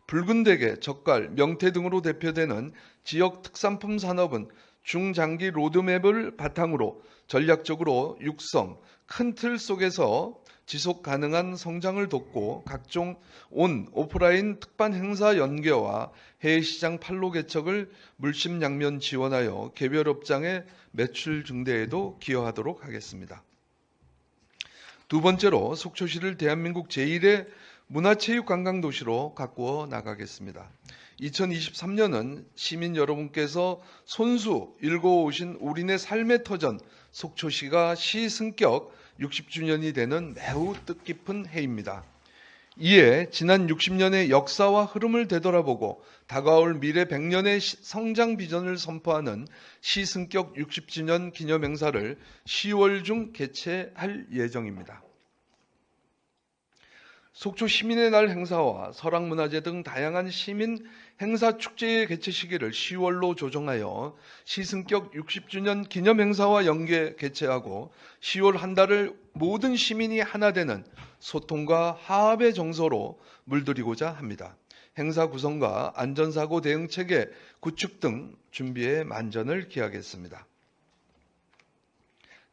붉은 대게, 젓갈, 명태 등으로 대표되는 지역 특산품 산업은 중장기 로드맵을 바탕으로 전략적으로 육성, 큰 틀 속에서 지속 가능한 성장을 돕고 각종 오프라인 특반 행사 연계와 해외 시장 판로 개척을 물심양면 지원하여 개별 업장의 매출 증대에도 기여하도록 하겠습니다. 두 번째로 속초시를 대한민국 제1의 문화체육관광도시로 가꾸어 나가겠습니다. 2023년은 시민 여러분께서 손수 일궈오신 우리네 삶의 터전 속초시가 시승격 60주년이 되는 매우 뜻깊은 해입니다. 이에 지난 60년의 역사와 흐름을 되돌아보고 다가올 미래 100년의 성장 비전을 선포하는 시승격 60주년 기념행사를 10월 중 개최할 예정입니다. 속초 시민의 날 행사와 설악문화제 등 다양한 시민 행사 축제의 개최 시기를 10월로 조정하여 시승격 60주년 기념행사와 연계 개최하고 10월 한 달을 모든 시민이 하나 되는 소통과 화합의 정서로 물들이고자 합니다. 행사 구성과 안전사고 대응체계 구축 등 준비에 만전을 기하겠습니다.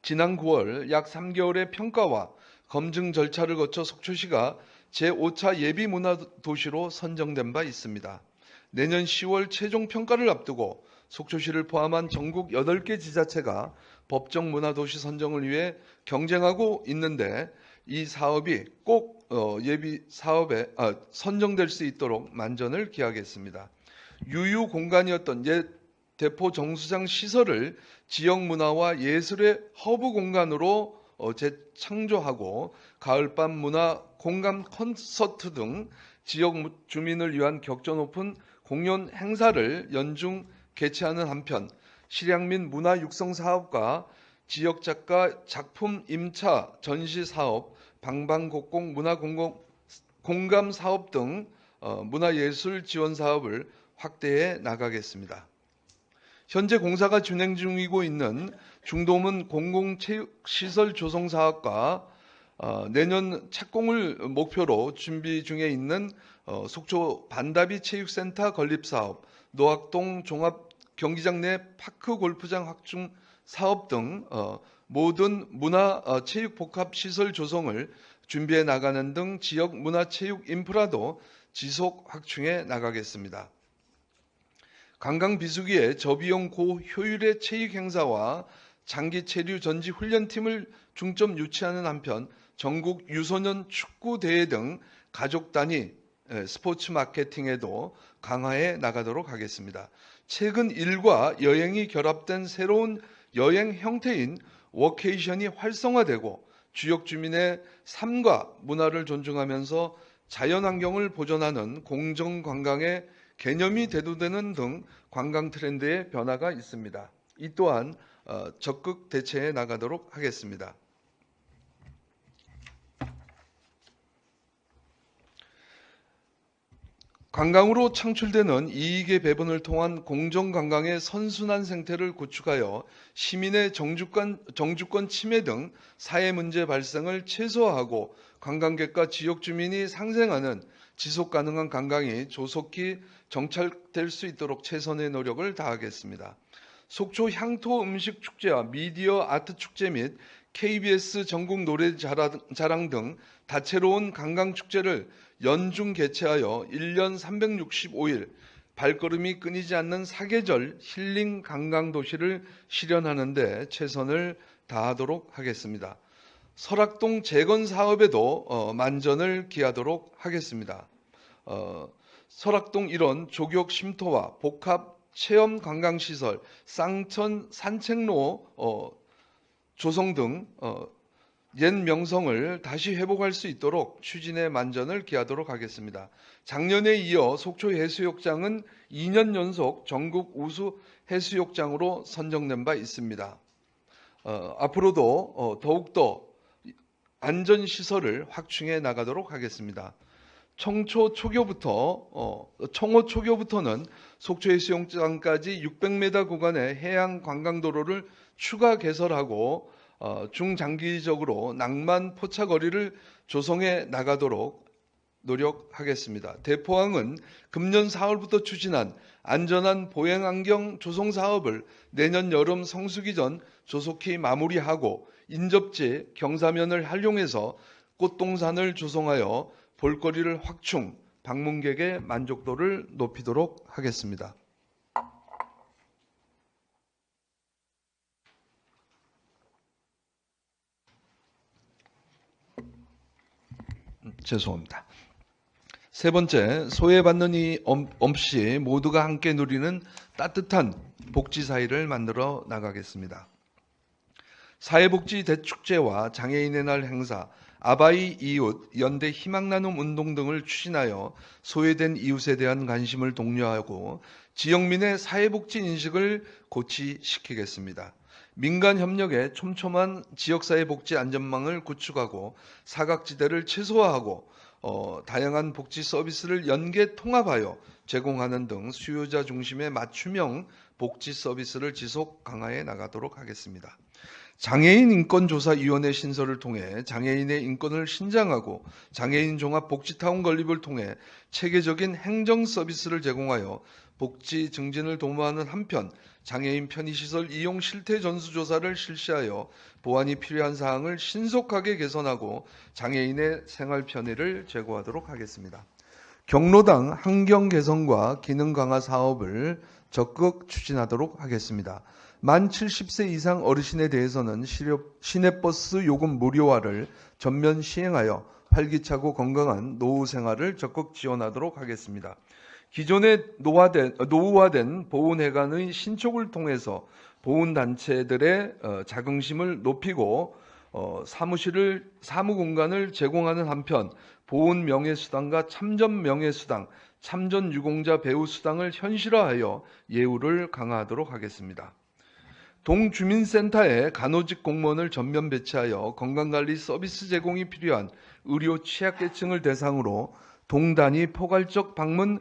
지난 9월 약 3개월의 평가와 검증 절차를 거쳐 속초시가 제5차 예비문화도시로 선정된 바 있습니다. 내년 10월 최종 평가를 앞두고 속초시를 포함한 전국 8개 지자체가 법정 문화도시 선정을 위해 경쟁하고 있는데 이 사업이 꼭 예비 사업에 선정될 수 있도록 만전을 기하겠습니다. 유유 공간이었던 옛 대포 정수장 시설을 지역 문화와 예술의 허브 공간으로 재창조하고 가을밤 문화 공감 콘서트 등 지역 주민을 위한 격조 높은 공연 행사를 연중 개최하는 한편 실향민 문화 육성 사업과 지역 작가 작품 임차 전시 사업, 방방곡곡 문화 공감 사업 등 문화예술 지원 사업을 확대해 나가겠습니다. 현재 공사가 진행 중이고 있는 중도문 공공체육시설 조성 사업과 내년 착공을 목표로 준비 중에 있는 속초 반다비 체육센터 건립사업, 노학동 종합경기장 내 파크 골프장 확충 사업 등 모든 문화 체육 복합 시설 조성을 준비해 나가는 등 지역 문화 체육 인프라도 지속 확충해 나가겠습니다. 관광 비수기에 저비용 고효율의 체육 행사와 장기 체류 전지 훈련팀을 중점 유치하는 한편 전국 유소년 축구 대회 등 가족 단위 스포츠 마케팅에도 강화해 나가도록 하겠습니다. 최근 일과 여행이 결합된 새로운 여행 형태인 워케이션이 활성화되고 지역 주민의 삶과 문화를 존중하면서 자연환경을 보존하는 공정관광의 개념이 대두되는 등 관광 트렌드의 변화가 있습니다. 이 또한 적극 대처해 나가도록 하겠습니다. 관광으로 창출되는 이익의 배분을 통한 공정관광의 선순환 생태를 구축하여 시민의 정주권 침해 등 사회 문제 발생을 최소화하고 관광객과 지역 주민이 상생하는 지속가능한 관광이 조속히 정착될 수 있도록 최선의 노력을 다하겠습니다. 속초 향토 음식 축제와 미디어 아트 축제 및 KBS 전국 노래자랑 등 다채로운 관광축제를 연중 개최하여 1년 365일 발걸음이 끊이지 않는 사계절 힐링 관광도시를 실현하는 데 최선을 다하도록 하겠습니다. 설악동 재건 사업에도 만전을 기하도록 하겠습니다. 설악동 일원 조격 쉼터와 복합 체험 관광시설, 쌍천 산책로 조성 등 옛 명성을 다시 회복할 수 있도록 추진에 만전을 기하도록 하겠습니다. 작년에 이어 속초 해수욕장은 2년 연속 전국 우수 해수욕장으로 선정된 바 있습니다. 앞으로도 더욱더 안전시설을 확충해 나가도록 하겠습니다. 청호 초교부터는 속초해수욕장까지 600m 구간의 해양 관광도로를 추가 개설하고 중장기적으로 낭만 포차거리를 조성해 나가도록 노력하겠습니다. 대포항은 금년 4월부터 추진한 안전한 보행환경 조성 사업을 내년 여름 성수기 전 조속히 마무리하고 인접지 경사면을 활용해서 꽃동산을 조성하여 볼거리를 확충, 방문객의 만족도를 높이도록 하겠습니다. 죄송합니다. 세 번째, 소외받는 이 없이 모두가 함께 누리는 따뜻한 복지 사회를 만들어 나가겠습니다. 사회복지 대축제와 장애인의 날 행사, 아바이 이웃, 연대 희망나눔 운동 등을 추진하여 소외된 이웃에 대한 관심을 독려하고 지역민의 사회복지 인식을 고취시키겠습니다. 민간 협력에 촘촘한 지역사회복지 안전망을 구축하고 사각지대를 최소화하고 다양한 복지 서비스를 연계 통합하여 제공하는 등 수요자 중심의 맞춤형 복지 서비스를 지속 강화해 나가도록 하겠습니다. 장애인 인권조사위원회 신설을 통해 장애인의 인권을 신장하고 장애인 종합복지타운 건립을 통해 체계적인 행정 서비스를 제공하여 복지 증진을 도모하는 한편 장애인 편의시설 이용 실태 전수조사를 실시하여 보완이 필요한 사항을 신속하게 개선하고 장애인의 생활 편의를 제고하도록 하겠습니다. 경로당 환경 개선과 기능 강화 사업을 적극 추진하도록 하겠습니다. 만 70세 이상 어르신에 대해서는 시내버스 요금 무료화를 전면 시행하여 활기차고 건강한 노후 생활을 적극 지원하도록 하겠습니다. 기존의 노후화된 보훈회관의 신축을 통해서 보훈단체들의 자긍심을 높이고 사무공간을 제공하는 한편 보훈 명예수당과 참전 명예수당, 참전 유공자 배우 수당을 현실화하여 예우를 강화하도록 하겠습니다. 동주민센터에 간호직 공무원을 전면 배치하여 건강관리 서비스 제공이 필요한 의료 취약계층을 대상으로 동단위 포괄적 방문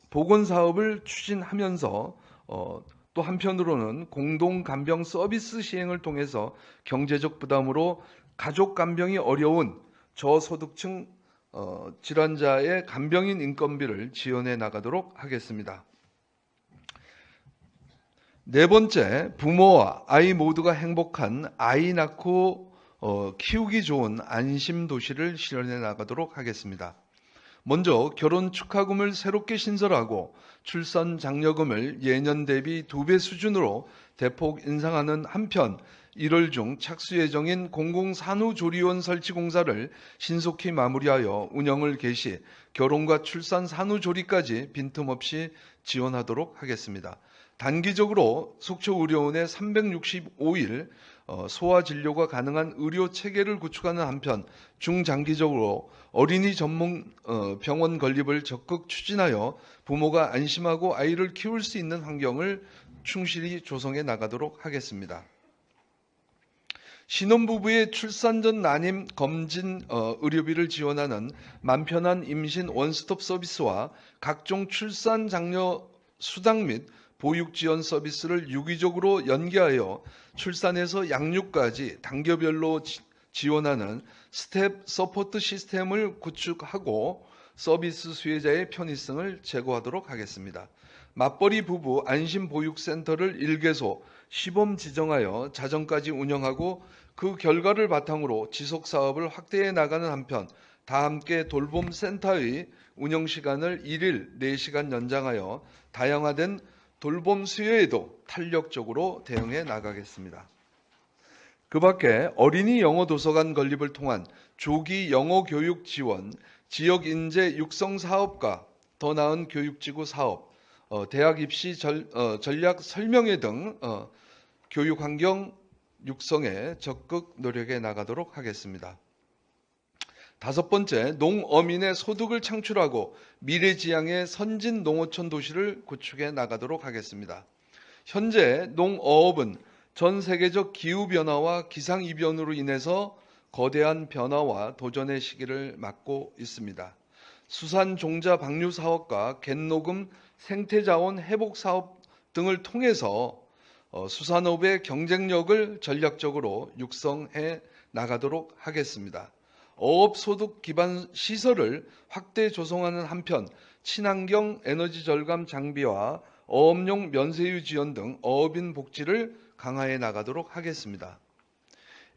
보건사업을 추진하면서 또 한편으로는 공동간병 서비스 시행을 통해서 경제적 부담으로 가족 간병이 어려운 저소득층 질환자의 간병인 인건비를 지원해 나가도록 하겠습니다. 네 번째, 부모와 아이 모두가 행복한 아이 낳고 키우기 좋은 안심 도시를 실현해 나가도록 하겠습니다. 먼저 결혼 축하금을 새롭게 신설하고 출산 장려금을 예년 대비 2배 수준으로 대폭 인상하는 한편 1월 중 착수 예정인 공공산후조리원 설치 공사를 신속히 마무리하여 운영을 개시, 결혼과 출산 산후조리까지 빈틈없이 지원하도록 하겠습니다. 단기적으로 속초의료원에 365일 소아진료가 가능한 의료체계를 구축하는 한편 중장기적으로 어린이 전문 병원 건립을 적극 추진하여 부모가 안심하고 아이를 키울 수 있는 환경을 충실히 조성해 나가도록 하겠습니다. 신혼부부의 출산 전 난임 검진 의료비를 지원하는 맘편한 임신 원스톱 서비스와 각종 출산 장려 수당 및 보육 지원 서비스를 유기적으로 연계하여 출산에서 양육까지 단계별로 지원하는 스텝 서포트 시스템을 구축하고 서비스 수혜자의 편의성을 제고하도록 하겠습니다. 맞벌이 부부 안심보육센터를 1개소 시범 지정하여 자정까지 운영하고 그 결과를 바탕으로 지속사업을 확대해 나가는 한편 다함께 돌봄센터의 운영시간을 1일 4시간 연장하여 다양화된 돌봄 수요에도 탄력적으로 대응해 나가겠습니다. 그 밖에 어린이 영어 도서관 건립을 통한 조기 영어 교육 지원, 지역 인재 육성 사업과 더 나은 교육지구 사업, 대학 입시 전략 설명회 등 교육 환경 육성에 적극 노력해 나가도록 하겠습니다. 다섯 번째, 농어민의 소득을 창출하고 미래지향의 선진 농어촌 도시를 구축해 나가도록 하겠습니다. 현재 농어업은 전 세계적 기후변화와 기상이변으로 인해서 거대한 변화와 도전의 시기를 맞고 있습니다. 수산종자 방류 사업과 갯녹음 생태자원 회복 사업 등을 통해서 수산업의 경쟁력을 전략적으로 육성해 나가도록 하겠습니다. 어업소득 기반 시설을 확대 조성하는 한편 친환경 에너지 절감 장비와 어업용 면세유 지원 등 어업인 복지를 강화해 나가도록 하겠습니다.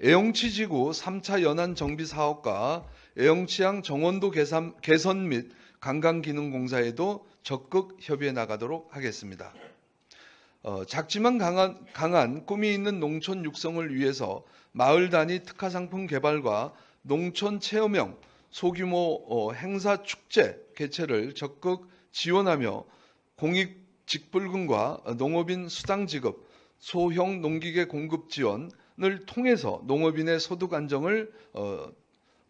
애용치지구 3차 연안 정비 사업과 애용치항 정원도 개선 및 관광기능공사에도 적극 협의해 나가도록 하겠습니다. 작지만 강한 꿈이 있는 농촌 육성을 위해서 마을 단위 특화 상품 개발과 농촌 체험형 소규모 행사 축제 개최를 적극 지원하며 공익 직불금과 농업인 수당 지급, 소형 농기계 공급 지원을 통해서 농업인의 소득 안정을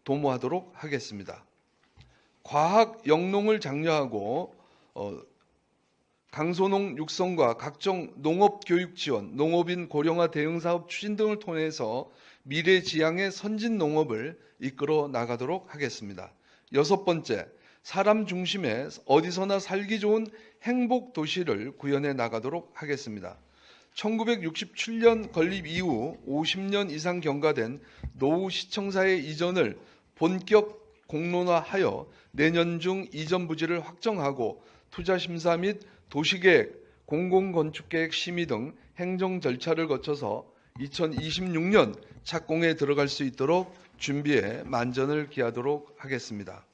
도모하도록 하겠습니다. 과학 영농을 장려하고 강소농 육성과 각종 농업 교육 지원, 농업인 고령화 대응 사업 추진 등을 통해서 미래지향의 선진 농업을 이끌어 나가도록 하겠습니다. 여섯 번째, 사람 중심의 어디서나 살기 좋은 행복 도시를 구현해 나가도록 하겠습니다. 1967년 건립 이후 50년 이상 경과된 노후시청사의 이전을 본격 공론화하여 내년 중 이전 부지를 확정하고 투자심사 및 도시계획, 공공건축계획 심의 등 행정 절차를 거쳐서 2026년 착공에 들어갈 수 있도록 준비에 만전을 기하도록 하겠습니다.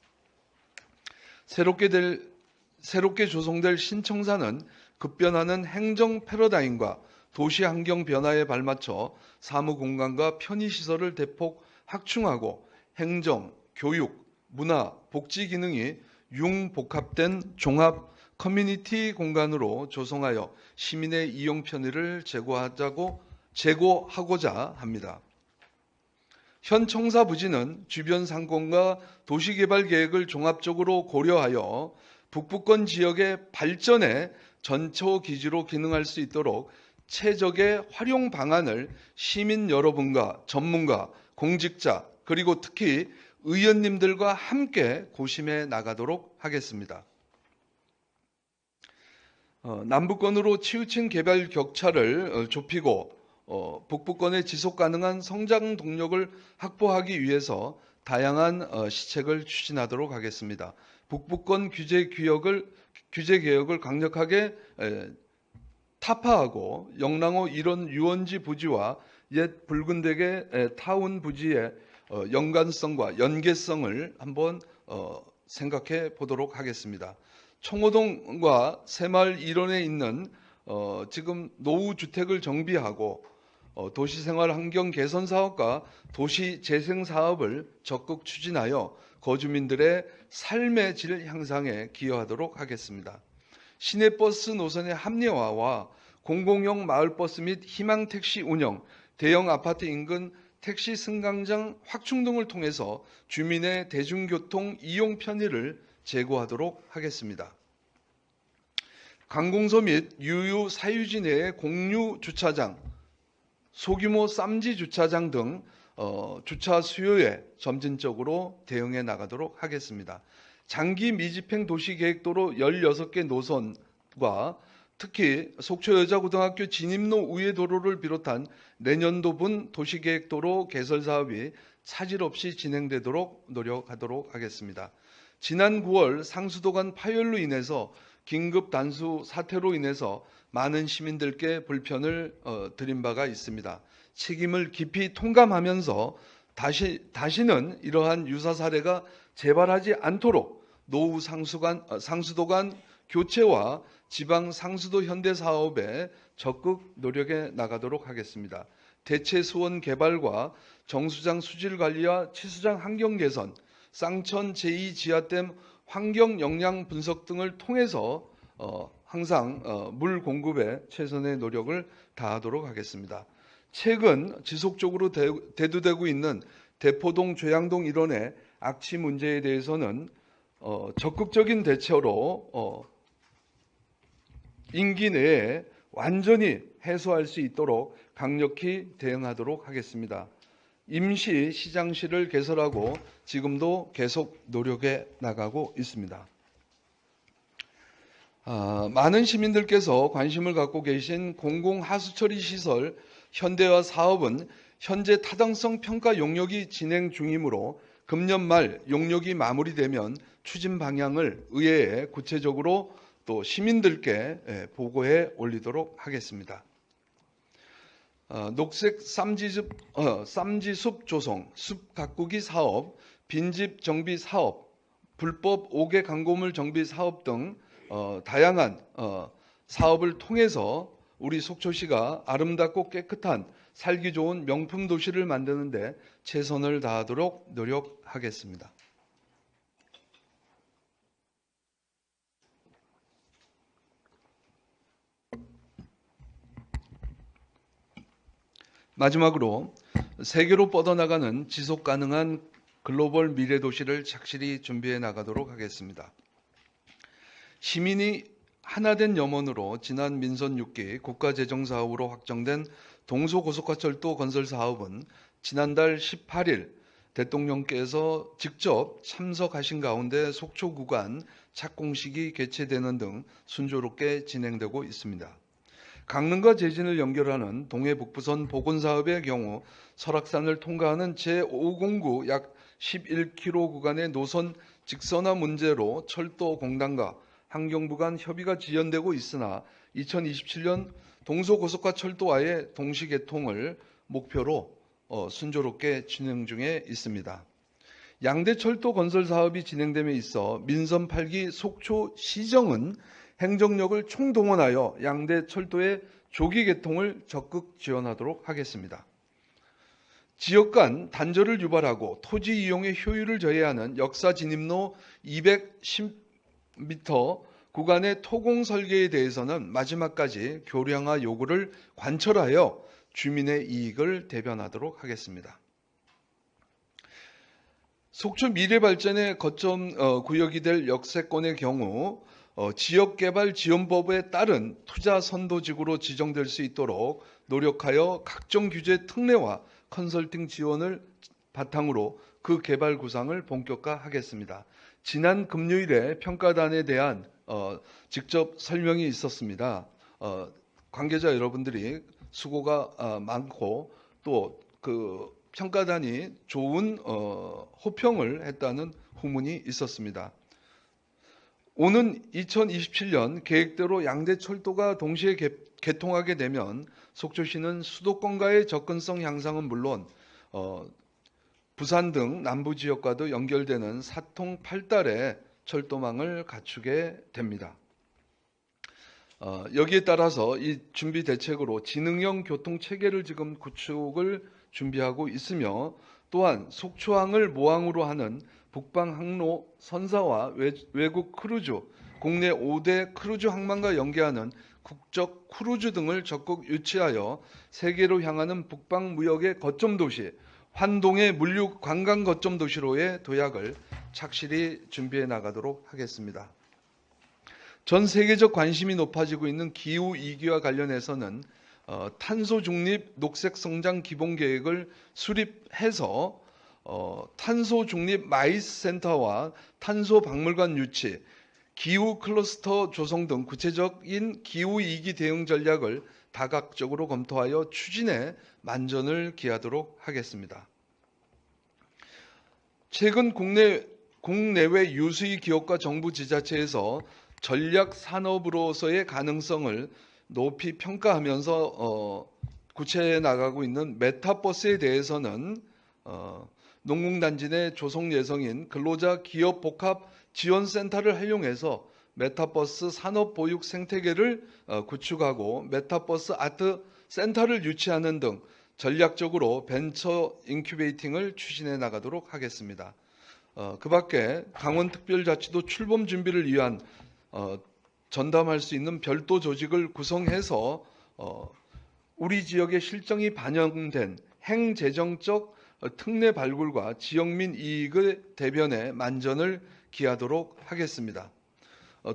새롭게 조성될 신청사는 급변하는 행정 패러다임과 도시 환경 변화에 발맞춰 사무 공간과 편의시설을 대폭 확충하고 행정, 교육, 문화, 복지 기능이 융복합된 종합 커뮤니티 공간으로 조성하여 시민의 이용 편의를 제고하고자 합니다. 현 청사 부지는 주변 상권과 도시개발 계획을 종합적으로 고려하여 북부권 지역의 발전의 전초 기지로 기능할 수 있도록 최적의 활용 방안을 시민 여러분과 전문가, 공직자, 그리고 특히 의원님들과 함께 고심해 나가도록 하겠습니다. 남부권으로 치우친 개발 격차를 좁히고 북부권의 지속 가능한 성장 동력을 확보하기 위해서 다양한 시책을 추진하도록 하겠습니다. 북부권 규제 개혁을 강력하게 타파하고 영랑호 일원 유원지 부지와 옛 붉은대게 타운 부지의 연관성과 연계성을 한번 생각해 보도록 하겠습니다. 청호동과 새마을 일원에 있는 지금 노후주택을 정비하고 도시생활 환경 개선 사업과 도시 재생 사업을 적극 추진하여 거주민들의 삶의 질 향상에 기여하도록 하겠습니다. 시내버스 노선의 합리화와 공공형 마을버스 및 희망택시 운영, 대형 아파트 인근 택시 승강장 확충 등을 통해서 주민의 대중교통 이용 편의를 제고하도록 하겠습니다. 관공서 및 유유 사유지 내의 공유 주차장, 소규모 쌈지 주차장 등 주차 수요에 점진적으로 대응해 나가도록 하겠습니다. 장기 미집행 도시계획도로 16개 노선과 특히 속초여자고등학교 진입로 우회 도로를 비롯한 내년도분 도시계획도로 개설 사업이 차질 없이 진행되도록 노력하도록 하겠습니다. 지난 9월 상수도관 파열로 인해서 긴급 단수 사태로 인해서 많은 시민들께 불편을 드린 바가 있습니다. 책임을 깊이 통감하면서 다시는 이러한 유사 사례가 재발하지 않도록 노후 상수도관 교체와 지방 상수도 현대 사업에 적극 노력해 나가도록 하겠습니다. 대체 수원 개발과 정수장 수질 관리와 치수장 환경 개선, 쌍천 제2지하댐 환경 영향 분석 등을 통해서 항상 물 공급에 최선의 노력을 다하도록 하겠습니다. 최근 지속적으로 대두되고 있는 대포동, 죄양동 일원의 악취 문제에 대해서는 적극적인 대처로 임기 내에 완전히 해소할 수 있도록 강력히 대응하도록 하겠습니다. 임시 시장실을 개설하고 지금도 계속 노력해 나가고 있습니다. 많은 시민들께서 관심을 갖고 계신 공공하수처리 시설 현대화 사업은 현재 타당성 평가 용역이 진행 중이므로 금년 말 용역이 마무리되면 추진 방향을 의회에 구체적으로 또 시민들께 보고해 올리도록 하겠습니다. 녹색 쌈지숲 조성, 숲 가꾸기 사업, 빈집 정비 사업, 불법 5개 광고물 정비 사업 등 다양한 사업을 통해서 우리 속초시가 아름답고 깨끗한 살기 좋은 명품 도시를 만드는 데 최선을 다하도록 노력하겠습니다. 마지막으로 세계로 뻗어나가는 지속 가능한 글로벌 미래 도시를 착실히 준비해 나가도록 하겠습니다. 시민이 하나된 염원으로 지난 민선 6기 국가재정사업으로 확정된 동서고속화철도 건설 사업은 지난달 18일 대통령께서 직접 참석하신 가운데 속초 구간 착공식이 개최되는 등 순조롭게 진행되고 있습니다. 강릉과 제진을 연결하는 동해북부선 복원사업의 경우 설악산을 통과하는 제5공구 약 11km 구간의 노선 직선화 문제로 철도공단과 환경부 간 협의가 지연되고 있으나 2027년 동서고속화철도와의 동시 개통을 목표로 순조롭게 진행 중에 있습니다. 양대철도 건설 사업이 진행됨에 있어 민선 8기 속초시정은 행정력을 총동원하여 양대철도의 조기 개통을 적극 지원하도록 하겠습니다. 지역 간 단절을 유발하고 토지 이용의 효율을 저해하는 역사 진입로 210m 구간의 토공 설계에 대해서는 마지막까지 교량화 요구를 관철하여 주민의 이익을 대변하도록 하겠습니다. 속초 미래발전의 거점 구역이 될 역세권의 경우 지역개발지원법에 따른 투자선도지구로 지정될 수 있도록 노력하여 각종 규제 특례와 컨설팅 지원을 바탕으로 그 개발 구상을 본격화하겠습니다. 지난 금요일에 평가단에 대한 직접 설명이 있었습니다. 관계자 여러분들이 수고가 많고 또 그 평가단이 좋은 호평을 했다는 후문이 있었습니다. 오는 2027년 계획대로 양대철도가 동시에 개통하게 되면 속초시는 수도권과의 접근성 향상은 물론 부산 등 남부 지역과도 연결되는 사통 8달의 철도망을 갖추게 됩니다. 여기에 따라서 이 준비 대책으로 지능형 교통 체계를 지금 구축을 준비하고 있으며 또한 속초항을 모항으로 하는 북방 항로 선사와 외국 크루즈, 국내 5대 크루즈 항만과 연계하는 국적 크루즈 등을 적극 유치하여 세계로 향하는 북방 무역의 거점 도시, 환동의 물류 관광 거점 도시로의 도약을 착실히 준비해 나가도록 하겠습니다. 전 세계적 관심이 높아지고 있는 기후 위기와 관련해서는 탄소 중립 녹색 성장 기본 계획을 수립해서 탄소 중립 마이스 센터와 탄소 박물관 유치, 기후 클러스터 조성 등 구체적인 기후 위기 대응 전략을 다각적으로 검토하여 추진에 만전을 기하도록 하겠습니다. 최근 국내외 유수의 기업과 정부 지자체에서 전략 산업으로서의 가능성을 높이 평가하면서 구체해 나가고 있는 메타버스에 대해서는 농공단지 내 조성 예정인 근로자 기업 복합 지원센터를 활용해서 메타버스 산업 보육 생태계를 구축하고 메타버스 아트 센터를 유치하는 등 전략적으로 벤처 인큐베이팅을 추진해 나가도록 하겠습니다. 그 밖에 강원특별자치도 출범 준비를 위한 전담할 수 있는 별도 조직을 구성해서 우리 지역의 실정이 반영된 행재정적 특례 발굴과 지역민 이익의 대변에 만전을 기하도록 하겠습니다.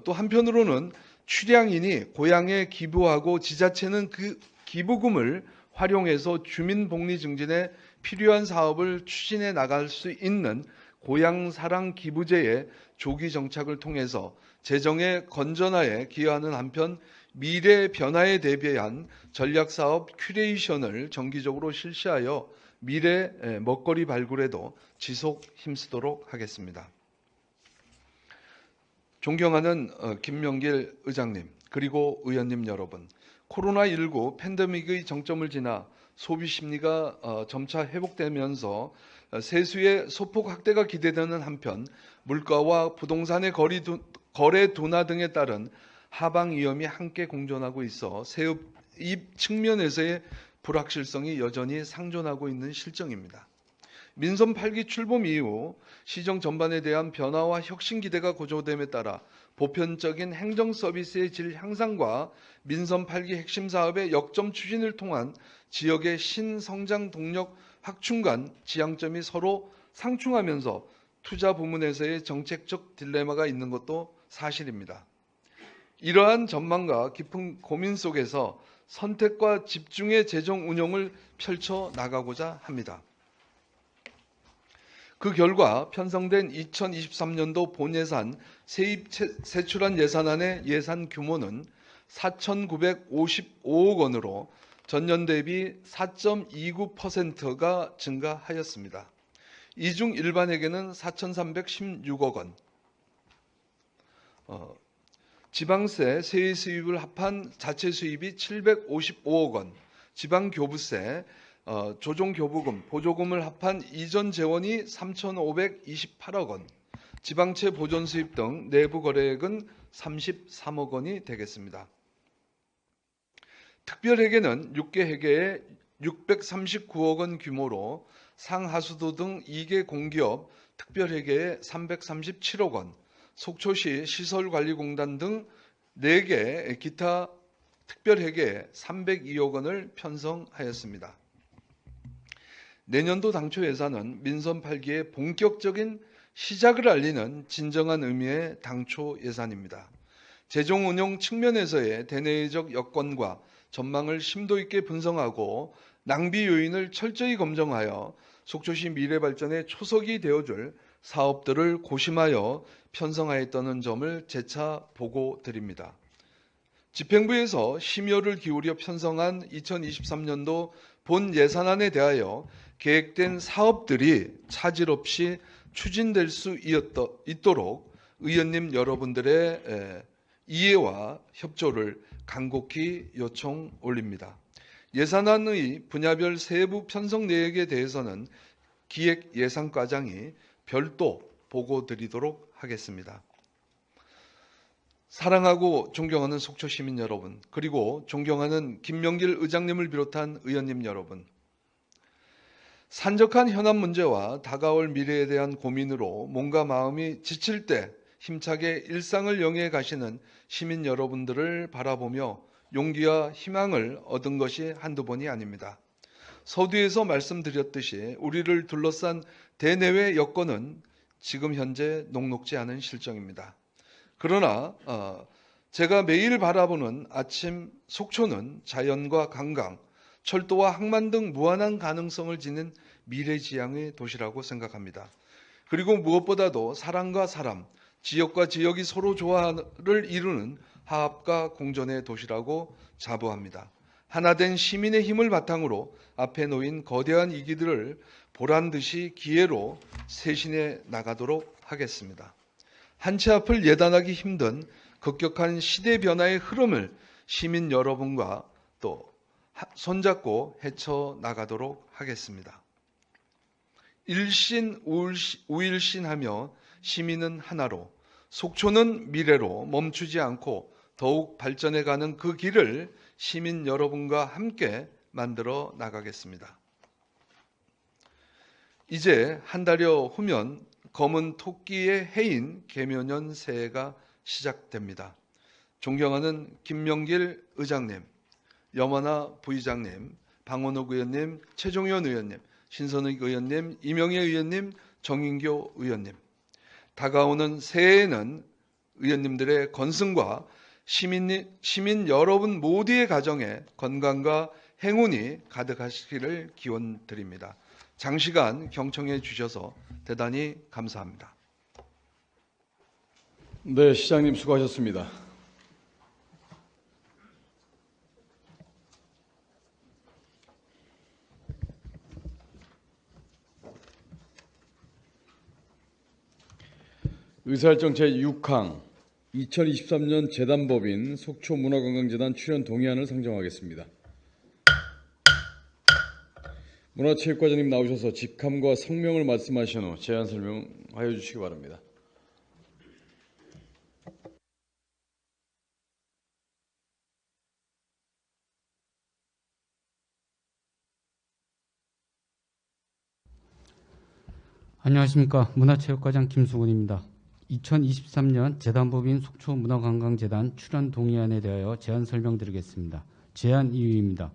또 한편으로는 출향인이 고향에 기부하고 지자체는 그 기부금을 활용해서 주민복리 증진에 필요한 사업을 추진해 나갈 수 있는 고향사랑 기부제의 조기 정착을 통해서 재정의 건전화에 기여하는 한편 미래 변화에 대비한 전략사업 큐레이션을 정기적으로 실시하여 미래 먹거리 발굴에도 지속 힘쓰도록 하겠습니다. 존경하는 김명길 의장님 그리고 의원님 여러분, 코로나19 팬데믹의 정점을 지나 소비 심리가 점차 회복되면서 세수의 소폭 확대가 기대되는 한편 물가와 부동산의 거래 둔화 등에 따른 하방 위험이 함께 공존하고 있어 세입 측면에서의 불확실성이 여전히 상존하고 있는 실정입니다. 민선 8기 출범 이후 시정 전반에 대한 변화와 혁신 기대가 고조됨에 따라 보편적인 행정 서비스의 질 향상과 민선 8기 핵심 사업의 역점 추진을 통한 지역의 신성장 동력 확충 간 지향점이 서로 상충하면서 투자 부문에서의 정책적 딜레마가 있는 것도 사실입니다. 이러한 전망과 깊은 고민 속에서 선택과 집중의 재정 운용을 펼쳐 나가고자 합니다. 그 결과 편성된 2023년도 본예산 세입 세출안 예산안의 예산 규모는 4,955억 원으로 전년 대비 4.29%가 증가하였습니다. 이 중 일반회계는 4,316억 원, 지방세 세의 수입을 합한 자체 수입이 755억 원, 지방교부세, 조정교부금, 보조금을 합한 이전 재원이 3,528억 원, 지방채 보존 수입 등 내부 거래액은 33억 원이 되겠습니다. 특별회계는 6개 회계에 639억 원 규모로 상하수도 등 2개 공기업 특별회계에 337억 원, 속초시 시설관리공단 등 4개 기타 특별회계에 302억 원을 편성하였습니다. 내년도 당초 예산은 민선 8기의 본격적인 시작을 알리는 진정한 의미의 당초 예산입니다. 재정 운용 측면에서의 대내적 여건과 전망을 심도 있게 분석하고 낭비 요인을 철저히 검증하여 속초시 미래 발전의 초석이 되어줄 사업들을 고심하여 편성하였다는 점을 재차 보고드립니다. 집행부에서 심혈을 기울여 편성한 2023년도 본 예산안에 대하여 계획된 사업들이 차질 없이 추진될 수 있도록 의원님 여러분들의 이해와 협조를 간곡히 요청 올립니다. 예산안의 분야별 세부 편성 내역에 대해서는 기획예산과장이 별도 보고드리도록 하겠습니다. 사랑하고 존경하는 속초 시민 여러분, 그리고 존경하는 김명길 의장님을 비롯한 의원님 여러분, 산적한 현안 문제와 다가올 미래에 대한 고민으로 몸과 마음이 지칠 때 힘차게 일상을 영위해 가시는 시민 여러분들을 바라보며 용기와 희망을 얻은 것이 한두 번이 아닙니다. 서두에서 말씀드렸듯이 우리를 둘러싼 대내외 여건은 지금 현재 녹록지 않은 실정입니다. 그러나 제가 매일 바라보는 아침 속초는 자연과 관광, 철도와 항만 등 무한한 가능성을 지닌 미래지향의 도시라고 생각합니다. 그리고 무엇보다도 사람과 사람, 지역과 지역이 서로 조화를 이루는 화합과 공존의 도시라고 자부합니다. 하나된 시민의 힘을 바탕으로 앞에 놓인 거대한 이기들을 보란듯이 기회로 쇄신해 나가도록 하겠습니다. 한 치 앞을 예단하기 힘든 급격한 시대 변화의 흐름을 시민 여러분과 또 손잡고 헤쳐나가도록 하겠습니다. 일신 우일신하며 시민은 하나로, 속초는 미래로 멈추지 않고 더욱 발전해가는 그 길을 시민 여러분과 함께 만들어 나가겠습니다. 이제 한 달여 후면 검은 토끼의 해인 개묘년 새해가 시작됩니다. 존경하는 김명길 의장님, 염하나 부의장님, 방원옥 의원님, 최종현 의원님, 신선익 의원님, 이명예 의원님, 정인교 의원님. 다가오는 새해에는 의원님들의 건승과 시민 여러분 모두의 가정에 건강과 행운이 가득하시기를 기원드립니다. 장시간 경청해 주셔서 대단히 감사합니다. 네, 시장님 수고하셨습니다. 의사일정 제6항 2023년 재단법인 속초문화관광재단 출연 동의안을 상정하겠습니다. 문화체육과장님 나오셔서 직함과 성명을 말씀하신 후 제안 설명하여 주시기 바랍니다. 안녕하십니까. 문화체육과장 김수근입니다. 2023년 재단법인 속초문화관광재단 출연 동의안에 대하여 제안 설명드리겠습니다. 제안 이유입니다.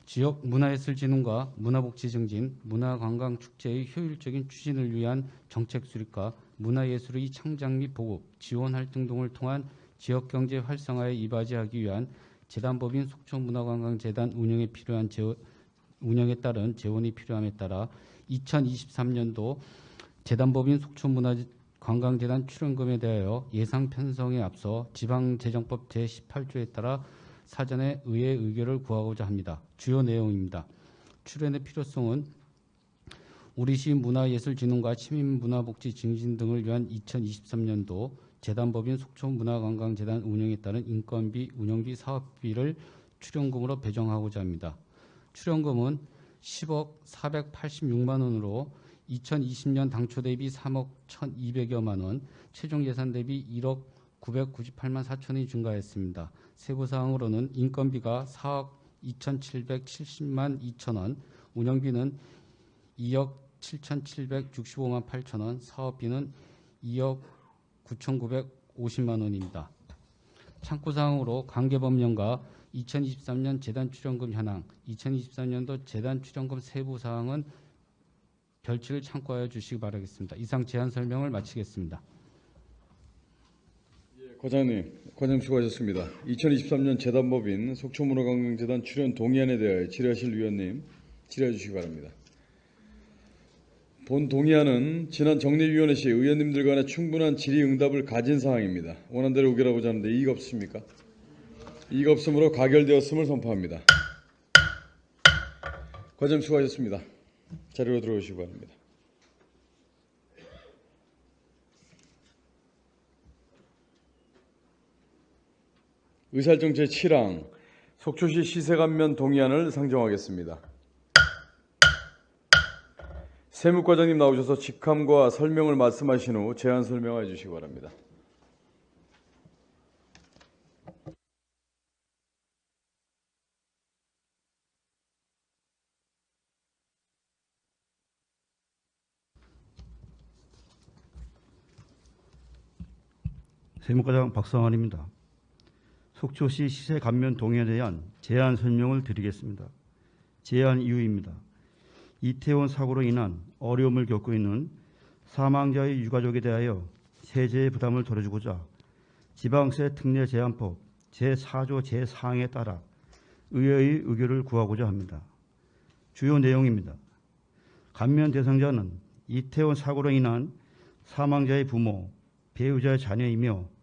지역 문화예술진흥과 문화복지 증진, 문화관광축제의 효율적인 추진을 위한 정책 수립과 문화예술의 창작 및 보급, 지원 활동 등을 통한 지역경제 활성화에 이바지하기 위한 재단법인 속초문화관광재단 운영에 따른 재원이 필요함에 따라 2023년도 재단법인 속초문화관광재단 출연금에 대하여 예상 편성에 앞서 지방재정법 제18조에 따라 사전에 의회 의결을 구하고자 합니다. 주요 내용입니다. 출연의 필요성은 우리시 문화예술진흥과 시민문화복지 증진 등을 위한 2023년도 재단법인 속초문화관광재단 운영에 따른 인건비, 운영비, 사업비를 출연금으로 배정하고자 합니다. 출연금은 10억 486만 원으로 2020년 당초 대비 3억 1,200여만 원, 최종 예산 대비 1억 998만 4천원이 증가했습니다. 세부사항으로는 인건비가 4억 2,770만 2천 원, 운영비는 2억 7,765만 8천 원, 사업비는 2억 9,950만 원입니다. 참고사항으로 관계법령과 2023년 재단 출연금 현황, 2023년도 재단 출연금 세부사항은 별치를 참고하여 주시기 바라겠습니다. 이상 제안 설명을 마치겠습니다. 과장님 수고하셨습니다. 2023년 재단법인 속초문화관광재단 출연 동의안에 대하여 질의하실 위원님 질의해 주시기 바랍니다. 본 동의안은 지난 정례위원회 시 의원님들 간에 충분한 질의응답을 가진 사항입니다. 원안대로 의결하고자 하는데 이의가 없으십니까? 이의가 없으므로 가결되었음을 선포합니다. 과장님 수고하셨습니다. 자리로 들어오시기 바랍니다. 의사일정 제7항 속초시 시세감면 동의안을 상정하겠습니다. 세무과장님 나오셔서 직함과 설명을 말씀하신 후 제안 설명해 주시기 바랍니다. 세무과장 박성환입니다. 속초시 시세 감면 동의에 대한 제안 설명을 드리겠습니다. 제안 이유입니다. 이태원 사고로 인한 어려움을 겪고 있는 사망자의 유가족에 대하여 세제의 부담을 덜어주고자 지방세 특례 제한법 제4조 제4항에 따라 의회의 의결을 구하고자 합니다. 주요 내용입니다. 감면 대상자는 이태원 사고로 인한 사망자의 부모, 배우자의 자녀이며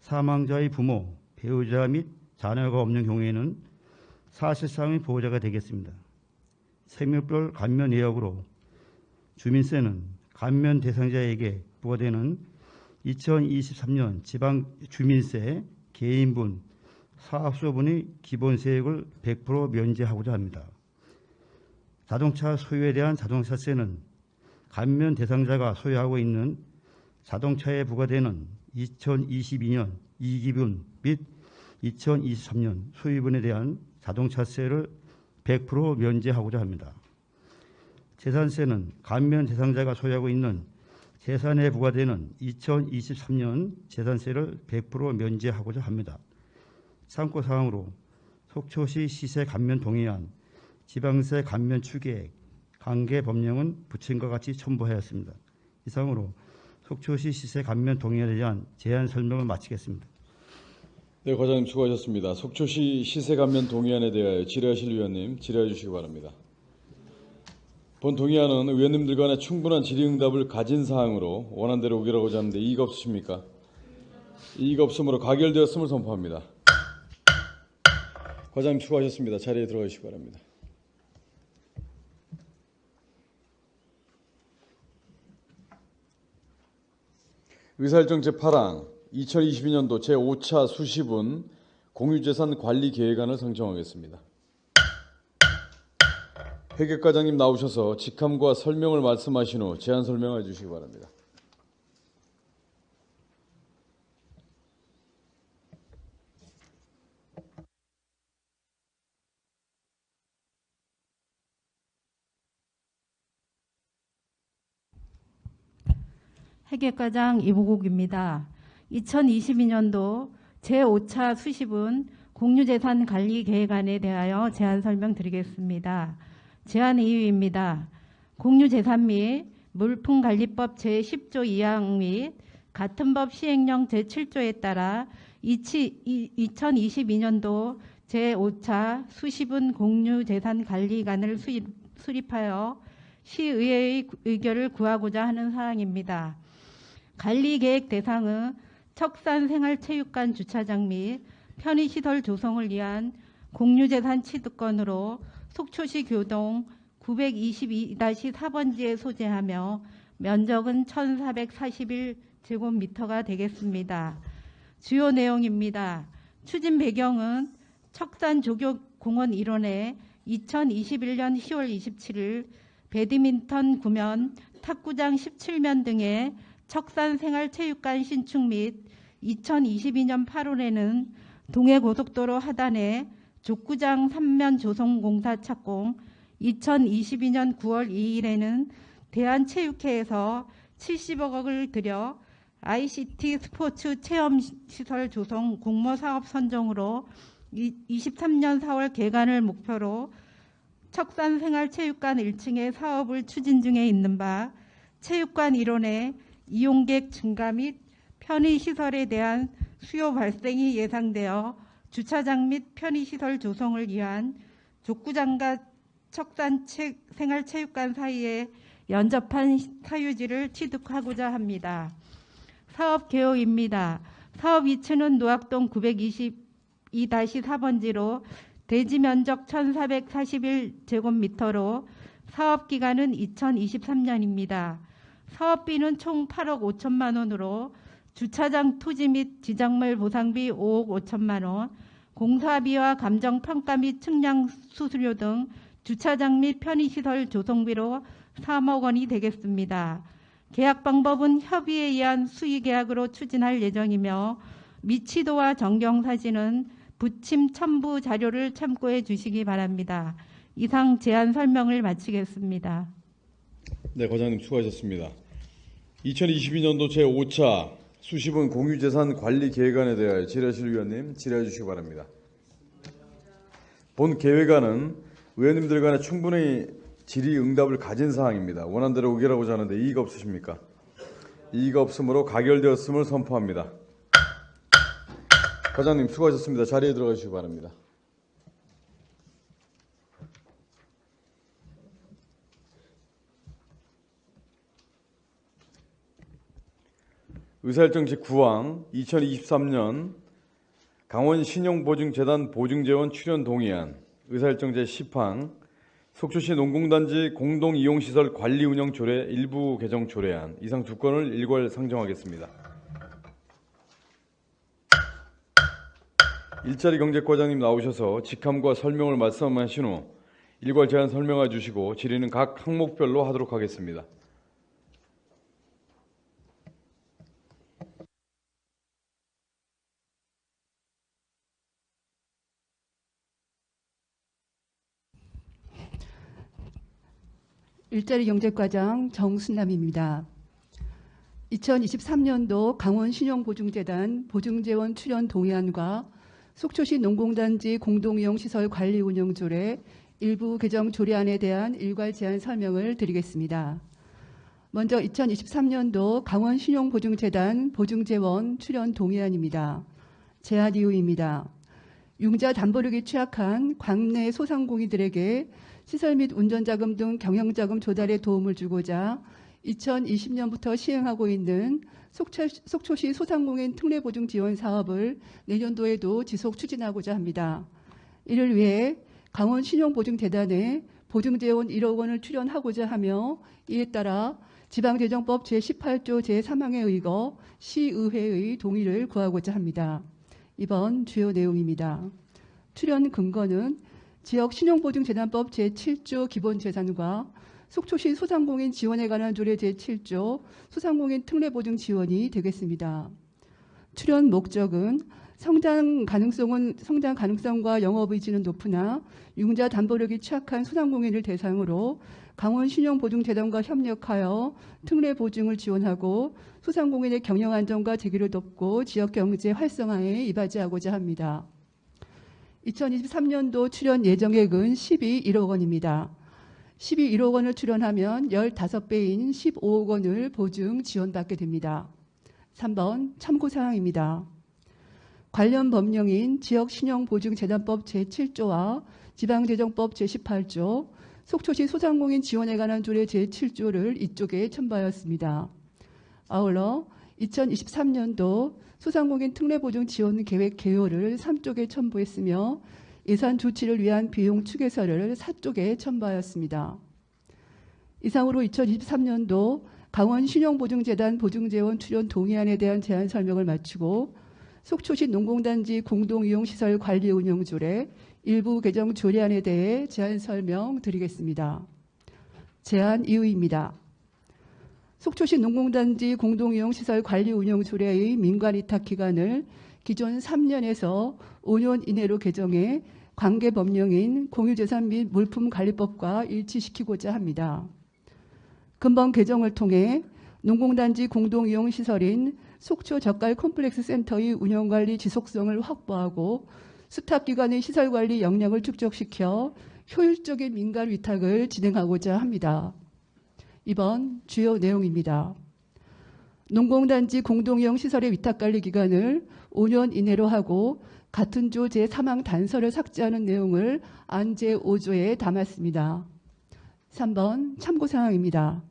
사망자의 부모, 배우자 및 자녀가 없는 경우에는 사실상의 보호자가 되겠습니다. 세무별 감면 내역으로 주민세는 감면 대상자에게 부과되는 2023년 지방 주민세 개인분 사업소분의 기본세액을 100% 면제하고자 합니다. 자동차 소유에 대한 자동차세는 감면 대상자가 소유하고 있는 자동차에 부과되는 2022년 2기분 및 2023년 소유분에 대한 자동차세를 100% 면제하고자 합니다. 재산세는 감면 대상자가 소유하고 있는 재산에 부과되는 2023년 재산세를 100% 면제하고자 합니다. 참고사항으로 속초시 시세 감면 동의안, 지방세 감면 추계획, 관계 법령은 부친과 같이 첨부하였습니다. 이상으로 속초시 시세 감면 동의안에 대한 제안 설명을 마치겠습니다. 네, 과장님 수고하셨습니다. 속초시 시세 감면 동의안에 대하여 질의하실 위원님 질의해 주시기 바랍니다. 본 동의안은 의원님들 간에 충분한 질의응답을 가진 사항으로 원안대로 의결하고자 하는데 이의가 없으십니까? 이의가 없으므로 가결되었음을 선포합니다. 과장님 수고하셨습니다. 자리에 들어가 주시기 바랍니다. 의사일정 제8항 2022년도 제5차 수시분 공유재산 관리 계획안을 상정하겠습니다. 회계과장님 나오셔서 직함과 설명을 말씀하신 후 제안 설명해 주시기 바랍니다. 회계과장 이보국입니다. 2022년도 제5차 수시분 공유재산 관리 계획안에 대하여 제안 설명드리겠습니다. 제안 이유입니다. 공유재산 및 물품관리법 제10조 2항 및 같은 법 시행령 제7조에 따라 2022년도 제5차 수시분 공유재산 관리관을 수립하여 시의회의 의결을 구하고자 하는 사항입니다. 관리계획 대상은 척산생활체육관 주차장 및 편의시설 조성을 위한 공유재산 취득권으로 속초시 교동 922-4번지에 소재하며 면적은 1441제곱미터가 되겠습니다. 주요 내용입니다. 추진 배경은 척산조교공원 일원에 2021년 10월 27일 배드민턴 9면, 탁구장 17면 등의 척산생활체육관 신축 및 2022년 8월에는 동해고속도로 하단에 족구장 3면 조성 공사 착공, 2022년 9월 2일에는 대한체육회에서 70억을 들여 ICT 스포츠 체험시설 조성 공모사업 선정으로 23년 4월 개관을 목표로 척산생활체육관 1층의 사업을 추진 중에 있는 바 체육관 일원의 이용객 증가 및 편의시설에 대한 수요 발생이 예상되어 주차장 및 편의시설 조성을 위한 족구장과 척산생활체육관 사이에 연접한 사유지를 취득하고자 합니다. 사업 개요입니다. 사업 위치는 노학동 922-4번지로 대지 면적 1441제곱미터로 사업 기간은 2023년입니다. 사업비는 총 8억 5천만 원으로 주차장 토지 및 지정물 보상비 5억 5천만 원, 공사비와 감정평가 및 측량 수수료 등 주차장 및 편의시설 조성비로 3억 원이 되겠습니다. 계약 방법은 협의에 의한 수의계약으로 추진할 예정이며 미치도와 정경사진은 부침 첨부 자료를 참고해 주시기 바랍니다. 이상 제안 설명을 마치겠습니다. 네, 과장님 수고하셨습니다. 2022년도 제5차 수시분 공유재산 관리 계획안에 대하여 질의하실 위원님 질의해 주시기 바랍니다. 본 계획안은 의원님들 간에 충분히 질의응답을 가진 사항입니다. 원안대로 의결하고자 하는데 이의가 없으십니까? 이의가 없으므로 가결되었음을 선포합니다. 과장님 수고하셨습니다. 자리에 들어가 주시기 바랍니다. 의사일정 제9항 2023년 강원신용보증재단 보증재원 출연 동의안, 의사일정 제10항 속초시 농공단지 공동이용시설 관리운영 조례 일부 개정 조례안, 이상 두 건을 일괄 상정하겠습니다. 일자리 경제과장님 나오셔서 직함과 설명을 말씀하신 후 일괄 제안 설명해 주시고 질의는 각 항목별로 하도록 하겠습니다. 일자리 경제과장 정순남입니다. 2023년도 강원신용보증재단 보증재원 출연 동의안과 속초시 농공단지 공동이용시설 관리 운영 조례 일부 개정 조례안에 대한 일괄 제안 설명을 드리겠습니다. 먼저 2023년도 강원신용보증재단 보증재원 출연 동의안입니다. 제안 이유입니다. 융자 담보력이 취약한 광내 소상공인들에게 시설 및 운전자금 등 경영자금 조달에 도움을 주고자 2020년부터 시행하고 있는 속초시 소상공인 특례보증 지원 사업을 내년도에도 지속 추진하고자 합니다. 이를 위해 강원신용보증재단에 보증재원 1억 원을 출연하고자 하며 이에 따라 지방재정법 제18조 제3항에 의거 시의회의 동의를 구하고자 합니다. 이번 주요 내용입니다. 출연 근거는 지역신용보증재단법 제7조 기본재산과 속초시 소상공인 지원에 관한 조례 제7조 소상공인 특례보증 지원이 되겠습니다. 출연 목적은 성장 가능성과 영업 의지는 높으나 융자 담보력이 취약한 소상공인을 대상으로 강원신용보증재단과 협력하여 특례 보증을 지원하고 소상공인의 경영 안정과 재기를 돕고 지역 경제 활성화에 이바지하고자 합니다. 2023년도 출연 예정액은 1억 원입니다. 1억 원을 출연하면 15배인 15억 원을 보증 지원받게 됩니다. 3번 참고사항입니다. 관련 법령인 지역신용보증재단법 제7조와 지방재정법 제18조, 속초시 소상공인 지원에 관한 조례 제7조를 이쪽에 첨부하였습니다. 아울러 2023년도 소상공인 특례보증 지원 계획 개요를 3쪽에 첨부했으며 예산 조치를 위한 비용 추계서를 4쪽에 첨부하였습니다. 이상으로 2023년도 강원신용보증재단 보증재원 출연 동의안에 대한 제안 설명을 마치고 속초시 농공단지 공동이용시설 관리 운영 조례 일부 개정 조례안에 대해 제안 설명 드리겠습니다. 제안 이유입니다. 속초시 농공단지 공동이용시설 관리 운영 조례의 민관 위탁 기간을 기존 3년에서 5년 이내로 개정해 관계 법령인 공유재산 및 물품관리법과 일치시키고자 합니다. 근본 개정을 통해 농공단지 공동이용시설인 속초 젓갈 컴플렉스 센터의 운영관리 지속성을 확보하고 수탁기관의 시설관리 역량을 축적시켜 효율적인 민간 위탁을 진행하고자 합니다. 이번 주요 내용입니다. 농공단지 공동이용 시설의 위탁관리 기간을 5년 이내로 하고 같은 조 제3항 단서를 삭제하는 내용을 안 제5조에 담았습니다. 3번 참고사항입니다.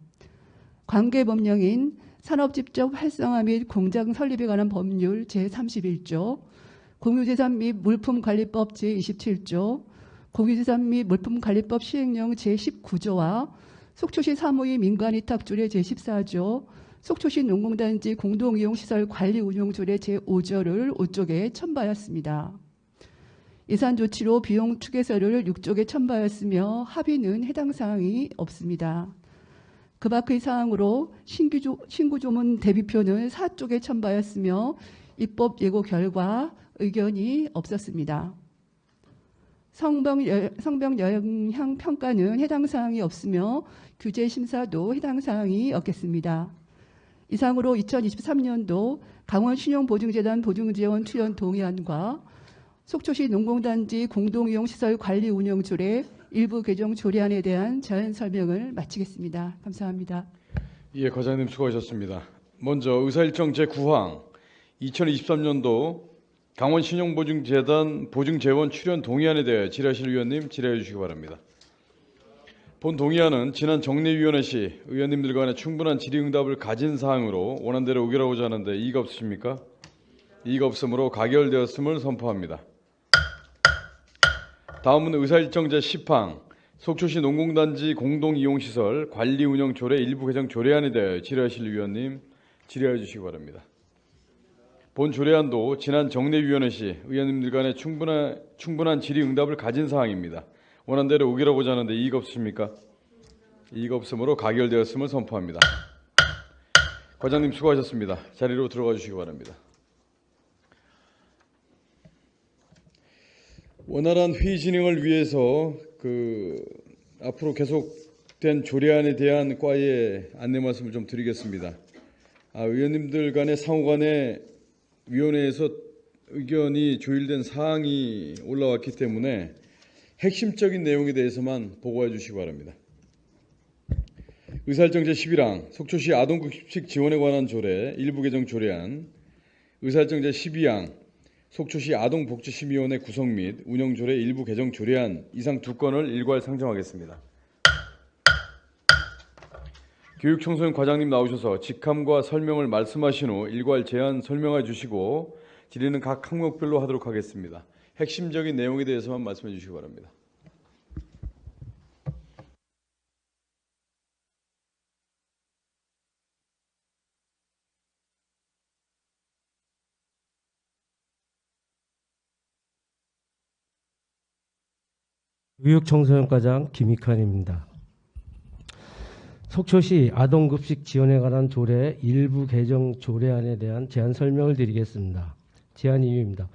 관계법령인 산업집적 활성화 및 공장 설립에 관한 법률 제31조, 공유재산 및 물품관리법 제27조, 공유재산 및 물품관리법 시행령 제19조와 속초시 사무의 민간위탁조례 제14조, 속초시 농공단지 공동이용시설 관리 운용조례 제5조를 5쪽에 첨부하였습니다. 예산조치로 비용 추계서를 6쪽에 첨부하였으며 합의는 해당 사항이 없습니다. 그 밖의 사항으로 신구조문 대비표는 4쪽에 첨부하였으며 입법 예고 결과 의견이 없었습니다. 성병 영향 평가는 해당 사항이 없으며 규제 심사도 해당 사항이 없겠습니다. 이상으로 2023년도 강원신용보증재단 보증재원 출연 동의안과 속초시 농공단지 공동이용시설 관리 운영 조례 일부 개정 조례안에 대한 제안 설명을 마치겠습니다. 감사합니다. 예, 과장님 수고하셨습니다. 먼저 의사일정 제9항 2023년도 강원신용보증재단 보증재원 출연 동의안에 대해 질의하실 위원님 질의해 주시기 바랍니다. 본 동의안은 지난 정례위원회 시 의원님들 간에 충분한 질의응답을 가진 사항으로 원안대로 의결하고자 하는데 이의가 없으십니까? 이의가 없으므로 가결되었음을 선포합니다. 다음은 의사일정 제10항 속초시 농공단지 공동이용시설 관리운영조례 일부 개정 조례안에 대해 질의하실 위원님 질의해 주시기 바랍니다. 본 조례안도 지난 정례위원회 시 의원님들 간에 충분한 질의응답을 가진 사항입니다. 원안대로 의결하고자 하는데 이의가 없으십니까? 이의가 없으므로 가결되었음을 선포합니다. 과장님 수고하셨습니다. 자리로 들어가 주시기 바랍니다. 원활한 회의 진행을 위해서 앞으로 계속된 조례안에 대한 과의 안내 말씀을 좀 드리겠습니다. 의원님들 간의 상호 간에 위원회에서 의견이 조율된 사항이 올라왔기 때문에 핵심적인 내용에 대해서만 보고해 주시기 바랍니다. 의사일정 제11항 속초시 아동급식 지원에 관한 조례 일부 개정 조례안, 의사일정 제12항 속초시 아동복지심의위원회 구성 및 운영 조례 일부 개정 조례안 이상 두 건을 일괄 상정하겠습니다. 교육청소년 과장님 나오셔서 직함과 설명을 말씀하신 후 일괄 제안 설명해 주시고 질의는 각 항목별로 하도록 하겠습니다. 핵심적인 내용에 대해서만 말씀해 주시기 바랍니다. 교육청소년과장 김익환입니다. 속초시 아동급식 지원에 관한 조례 일부 개정 조례안에 대한 제안 설명을 드리겠습니다. 제안 이유입니다.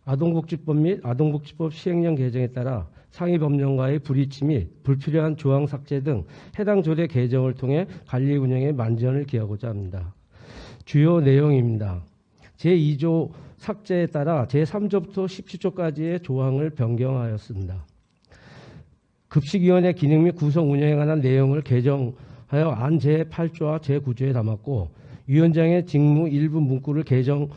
아동복지법 및 아동복지법 시행령 개정에 따라 상위 법령과의 불이치 및 불필요한 조항 삭제 등 해당 조례 개정을 통해 관리 운영에 만전을 기하고자 합니다. 주요 내용입니다. 제2조 삭제에 따라 제3조부터 17조까지의 조항을 변경하였습니다. 급식위원회 기능 및 구성 운영에 관한 내용을 개정하여 안 제8조와 제9조에 담았고, 위원장의 직무 일부 문구를 개정하여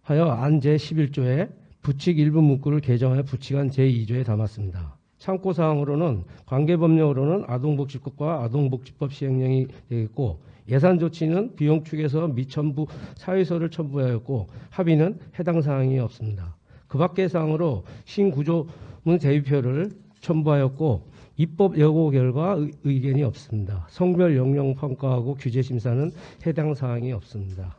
안 제11조에, 부칙 일부 문구를 개정하여 부칙안 제2조에 담았습니다. 참고사항으로는 관계법령으로는 아동복지법과 아동복지법 시행령이 되겠고, 예산 조치는 비용 축에서 미첨부 사유서를 첨부하였고, 합의는 해당 사항이 없습니다. 그 밖의 사항으로 신구조문 대비표를 첨부하였고, 입법 여고 결과 의견이 없습니다. 성별 영역 평가하고 규제 심사는 해당 사항이 없습니다.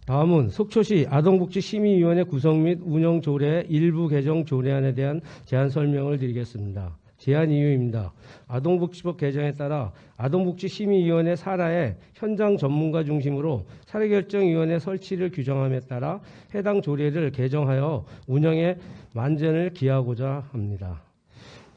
다음은 속초시 아동복지심의위원회 구성 및 운영 조례 일부 개정 조례안에 대한 제안 설명을 드리겠습니다. 제안 이유입니다. 아동복지법 개정에 따라 아동복지심의위원회 산하의 현장 전문가 중심으로 사례결정위원회 설치를 규정함에 따라 해당 조례를 개정하여 운영에 만전을 기하고자 합니다.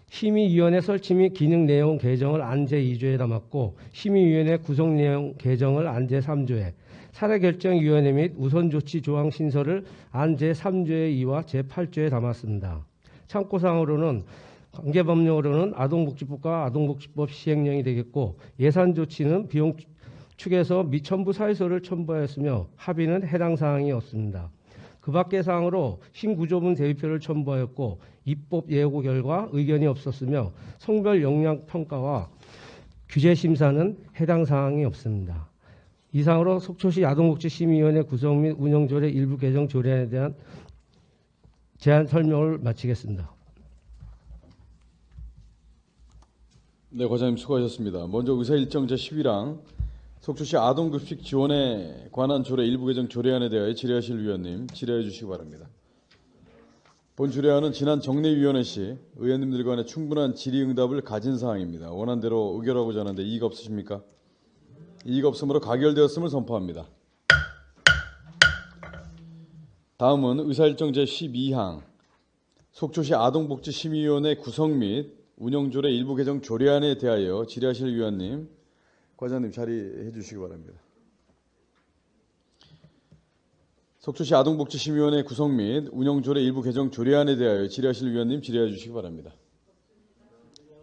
심의위원회 설치 및 기능 내용 개정을 안 제2조에 담았고, 심의위원회 구성 내용 개정을 안 제3조에, 사례결정위원회 및 우선조치 조항 신설을 안 제3조의 2와 제8조에 담았습니다. 참고사항으로는 관계법령으로는 아동복지법과 아동복지법 시행령이 되겠고, 예산 조치는 비용 축에서 미첨부 사유서를 첨부하였으며 합의는 해당 사항이 없습니다. 그 밖의 사항으로 신구조문 대비표를 첨부하였고, 입법 예고 결과 의견이 없었으며 성별 영향 평가와 규제 심사는 해당 사항이 없습니다. 이상으로 속초시 아동복지심의위원회 구성 및 운영 조례 일부 개정 조례안에 대한 제안 설명을 마치겠습니다. 네, 과장님 수고하셨습니다. 먼저 의사일정 제11항 속초시 아동급식 지원에 관한 조례 일부 개정 조례안에 대하여 질의하실 위원님 질의해 주시기 바랍니다. 본 조례안은 지난 정례위원회 시 의원님들 간의 충분한 질의응답을 가진 사항입니다. 원한 대로 의결하고자 하는데 이의가 없으십니까? 이의가 없으므로 가결되었음을 선포합니다. 다음은 의사일정 제12항 속초시 아동복지심의위원회 구성 및 운영조례 일부 개정 조례안에 대하여 질의하실 위원님, 과장님 자리해 주시기 바랍니다. 속초시 아동복지심의위원회 구성 및 운영조례 일부 개정 조례안에 대하여 질의하실 위원님 질의해 주시기 바랍니다.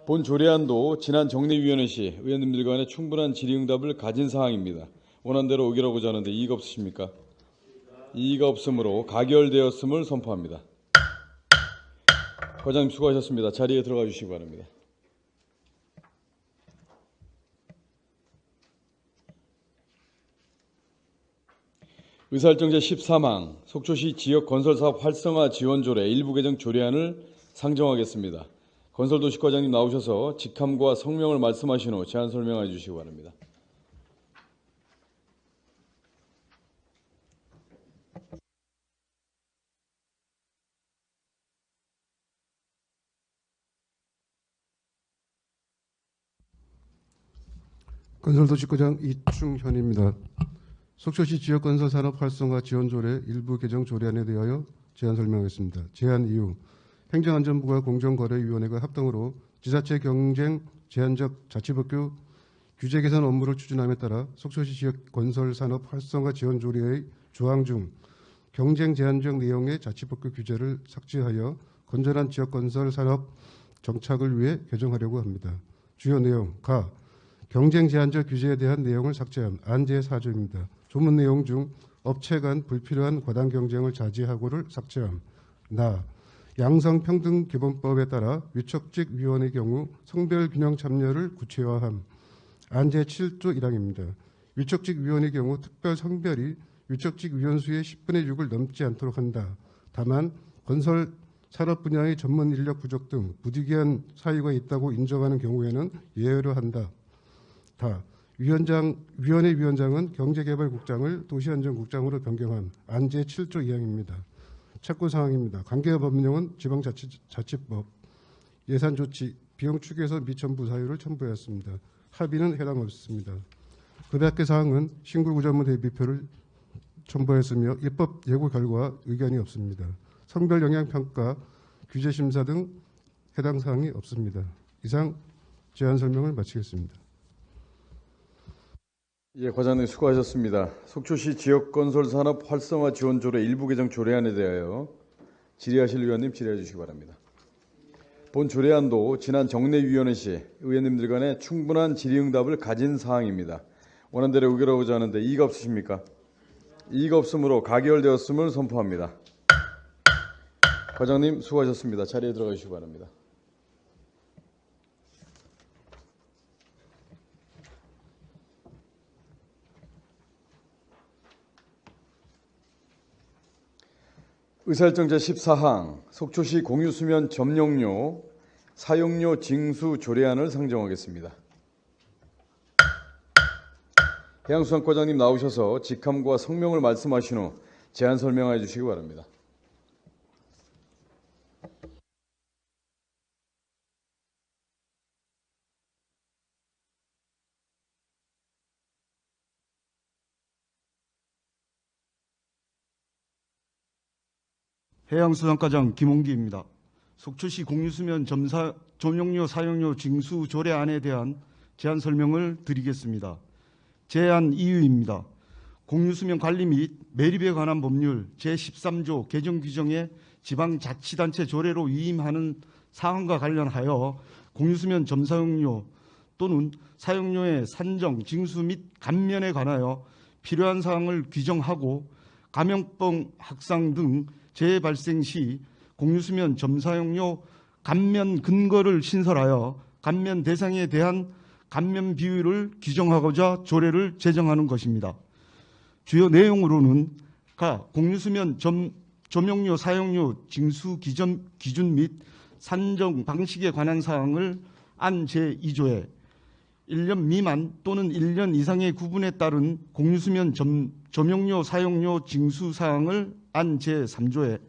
본 조례안도 지난 정례위원회 시 의원님들 간의 충분한 질의응답을 가진 사항입니다. 원한대로 의결하고자 하는데 이의가 없으십니까? 이의가 없으므로 가결되었음을 선포합니다. 과장님 수고하셨습니다. 자리에 들어가 주시기 바랍니다. 의사일정 제13항 속초시 지역건설사업 활성화 지원조례 일부 개정 조례안을 상정하겠습니다. 건설도시과장님 나오셔서 직함과 성명을 말씀하신 후 제안 설명해 주시기 바랍니다. 건설도시과장 이충현입니다. 속초시 지역건설산업 활성화 지원조례 일부 개정 조례안에 대하여 제안 설명하겠습니다. 제안 이유, 행정안전부가 공정거래위원회가 합동으로 지자체 경쟁 제한적 자치법규 규제 개선 업무를 추진함에 따라 속초시 지역 건설산업 활성화 지원조례의 조항 중 경쟁 제한적 내용의 자치법규 규제를 삭제하여 건전한 지역건설 산업 정착을 위해 개정하려고 합니다. 주요 내용 가 경쟁 제한적 규제에 대한 내용을 삭제함. 안 제4조입니다. 조문 내용 중 업체 간 불필요한 과당 경쟁을 자제하고를 삭제함. 나 양성평등기본법에 따라 위촉직위원의 경우 성별균형 참여를 구체화함. 안 제7조 1항입니다. 위촉직위원의 경우 특별 성별이 위촉직위원 수의 10분의 6을 넘지 않도록 한다. 다만 건설 산업 분야의 전문 인력 부족 등 부득이한 사유가 있다고 인정하는 경우에는 예외로 한다. 위원회 위원장은 경제개발국장을 도시안전국장으로 변경한 안 제7조 2항입니다. 착구사항입니다. 관계 법령은 지방자치법, 예산조치, 비용축에서 미천부 사유를 첨부하였습니다. 합의는 해당 없습니다. 그 밖의 사항은 신구구조문 대비표를 첨부했으며 입법 예고 결과 의견이 없습니다. 성별 영향평가, 규제심사 등 해당 사항이 없습니다. 이상 제안 설명을 마치겠습니다. 예, 과장님 수고하셨습니다. 속초시 지역건설산업 활성화 지원조례 일부 개정 조례안에 대하여 질의하실 의원님 질의해 주시기 바랍니다. 본 조례안도 지난 정례위원회 시 의원님들 간에 충분한 질의응답을 가진 사항입니다. 원안대로 의결하고자 하는데 이의가 없으십니까? 이의가 없으므로 가결되었음을 선포합니다. 과장님 수고하셨습니다. 자리에 들어가 주시기 바랍니다. 의사일정 제14항 속초시 공유수면 점용료, 사용료 징수 조례안을 상정하겠습니다. 해양수산과장님 나오셔서 직함과 성명을 말씀하신 후 제안 설명해 주시기 바랍니다. 해양수산과장 김홍기입니다. 속초시 공유수면 점용료 사용료 징수 조례안에 대한 제안 설명을 드리겠습니다. 제안 이유입니다. 공유수면 관리 및 매립에 관한 법률 제13조 개정 규정에 지방자치단체 조례로 위임하는 사항과 관련하여 공유수면 점사용료 또는 사용료의 산정, 징수 및 감면에 관하여 필요한 사항을 규정하고 감염병 확산 등 재해 발생 시 공유수면 점사용료 감면 근거를 신설하여 감면 대상에 대한 감면 비율을 규정하고자 조례를 제정하는 것입니다. 주요 내용으로는 가 공유수면 점용료 사용료 징수 기준 및 산정 방식에 관한 사항을 안 제2조에 1년 미만 또는 1년 이상의 구분에 따른 공유수면 점용료 사용료 징수 사항을 안 제3조에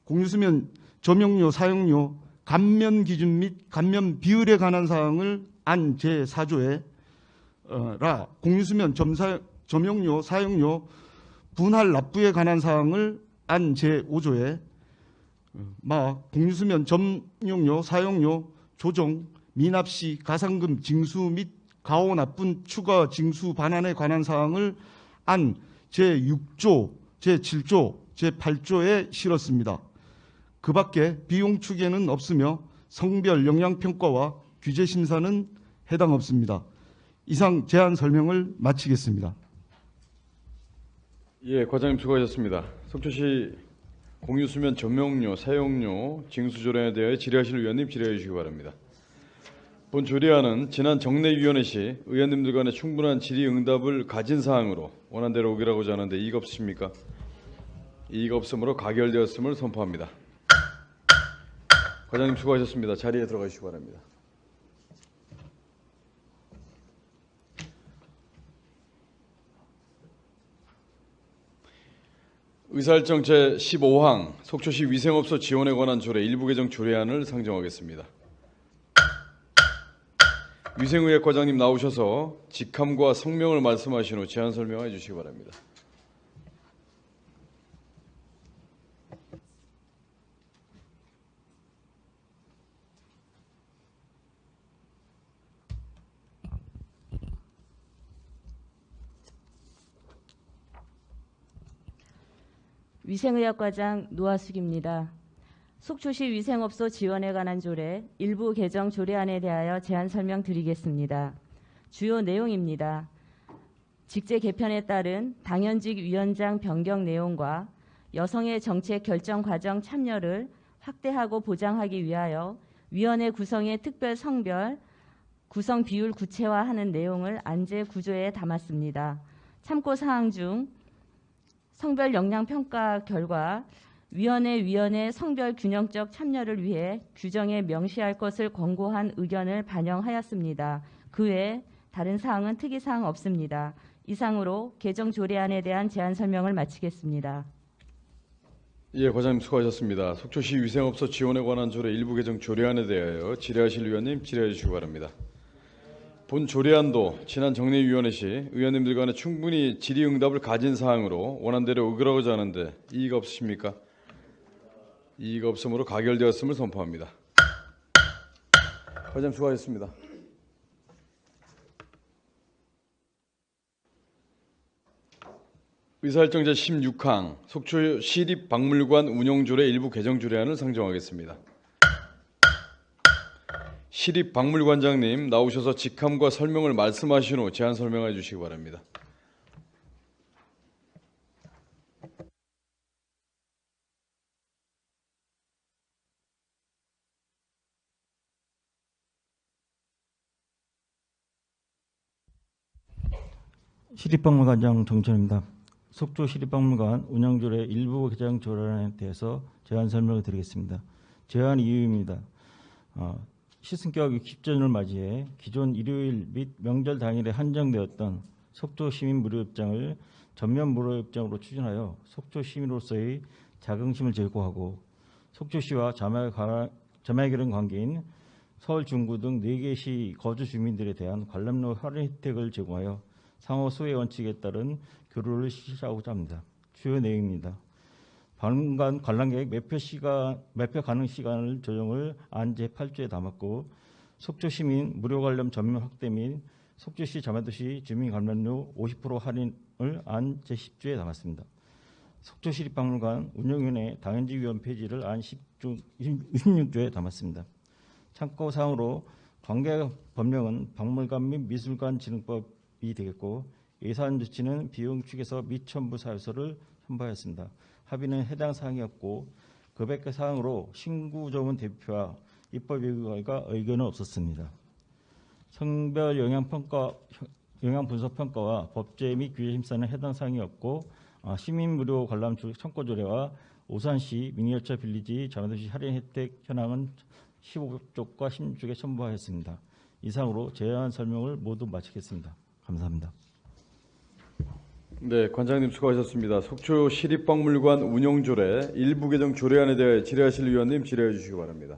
공유수면 점용료 사용료 감면 기준 및 감면 비율에 관한 사항을 안 제4조에 공유수면 점용료 사용료 분할 납부에 관한 사항을 안 제5조에 공유수면 점용료 사용료 조정 미납 시 가상금 징수 및 가오 납분 추가 징수 반환에 관한 사항을 안 제6조, 제7조, 제8조에 실었습니다. 그 밖에 비용 추계는 없으며 성별 영향평가와 규제 심사는 해당 없습니다. 이상 제안 설명을 마치겠습니다. 예, 과장님 수고하셨습니다. 속초시 공유수면 점용료, 사용료, 징수조례에 대해 질의하실 의원님 질의해 주시기 바랍니다. 본 조례안은 지난 정례위원회 시 의원님들 간에 충분한 질의응답을 가진 사항으로 원안대로 의결하고자 하는데 이의가 없으십니까? 이의가 없으므로 가결되었음을 선포합니다. 과장님 수고하셨습니다. 자리에 들어가 주시기 바랍니다. 의사일정 제15항 속초시 위생업소 지원에 관한 조례 일부 개정 조례안을 상정하겠습니다. 위생의학과장님 나오셔서 직함과 성명을 말씀하신 후 제안 설명해 주시기 바랍니다. 위생의학과장 노하숙입니다. 속초시 위생업소 지원에 관한 조례 일부 개정 조례안에 대하여 제안 설명드리겠습니다. 주요 내용입니다. 직제 개편에 따른 당연직 위원장 변경 내용과 여성의 정책 결정 과정 참여를 확대하고 보장하기 위하여 위원회 구성의 특별 성별, 구성 비율 구체화하는 내용을 안제 구조에 담았습니다. 참고 사항 중 성별 역량 평가 결과 위원회 성별 균형적 참여를 위해 규정에 명시할 것을 권고한 의견을 반영하였습니다. 그 외 다른 사항은 특이사항 없습니다. 이상으로 개정 조례안에 대한 제안 설명을 마치겠습니다. 예, 과장님 수고하셨습니다. 속초시 위생업소 지원에 관한 조례 일부 개정 조례안에 대하여 질의하실 의원님 질의해 주시기 바랍니다. 본 조례안도 지난 정례위원회 시 의원님들 간에 충분히 질의응답을 가진 사항으로 원안대로 의결하고자 하는데 이의가 없으십니까? 이의가 없으므로 가결되었음을 선포합니다. 과장님 수고하셨습니다. 의사일정 제16항 속초 시립박물관 운영조례 일부 개정 조례안을 상정하겠습니다. 시립박물관장님 나오셔서 직함과 설명을 말씀하신 후 제안 설명해 주시기 바랍니다. 시립박물관장 정천입니다. 속초 시립박물관 운영조례 일부 개정 조례안에 대해서 제안 설명을 드리겠습니다. 제안 이유입니다. 시승격 60주년을 맞이해 기존 일요일 및 명절 당일에 한정되었던 속초 시민 무료 입장을 전면 무료 입장으로 추진하여 속초 시민으로서의 자긍심을 제고하고 속초시와 자매결연 관계인 서울 중구 등 4개 시 거주 주민들에 대한 관람료 할인 혜택을 제공하여 상호 소외 원칙에 따른 교류를 실시하고자 합니다. 주요 내용입니다. 박물관 관람객 매표 가능 시간을 조정을 안 제8조에 담았고 속초 시민 무료 관람 전면 확대 및 속초시 자매도시 주민 관람료 50% 할인을 안 제10조에 담았습니다. 속초시립박물관 운영위원회 당연직위원 폐지를 안 16조에 담았습니다. 참고 사항으로 관계 법령은 박물관 및 미술관 진흥법이 되겠고 예산 조치는 비용 측에서 미천부 사유서를 첨부하였습니다. 합의는 해당 사항이었고 그 사항으로 신구조문 대표와 입법 예고가 의견은 없었습니다. 성별 영향 분석 평가와 법제 및 규제 심사는 해당 사항이었고 시민 무료 관람 청구 조례와 오산시 미니어처 빌리지 자매도시 할인 혜택 현황은 15쪽과 16쪽에 첨부하였습니다. 이상으로 제안 설명을 모두 마치겠습니다. 감사합니다. 네, 관장님 수고하셨습니다. 속초 시립박물관 운영조례 일부 개정 조례안에 대해 질의하실 의원님 질의해 주시기 바랍니다.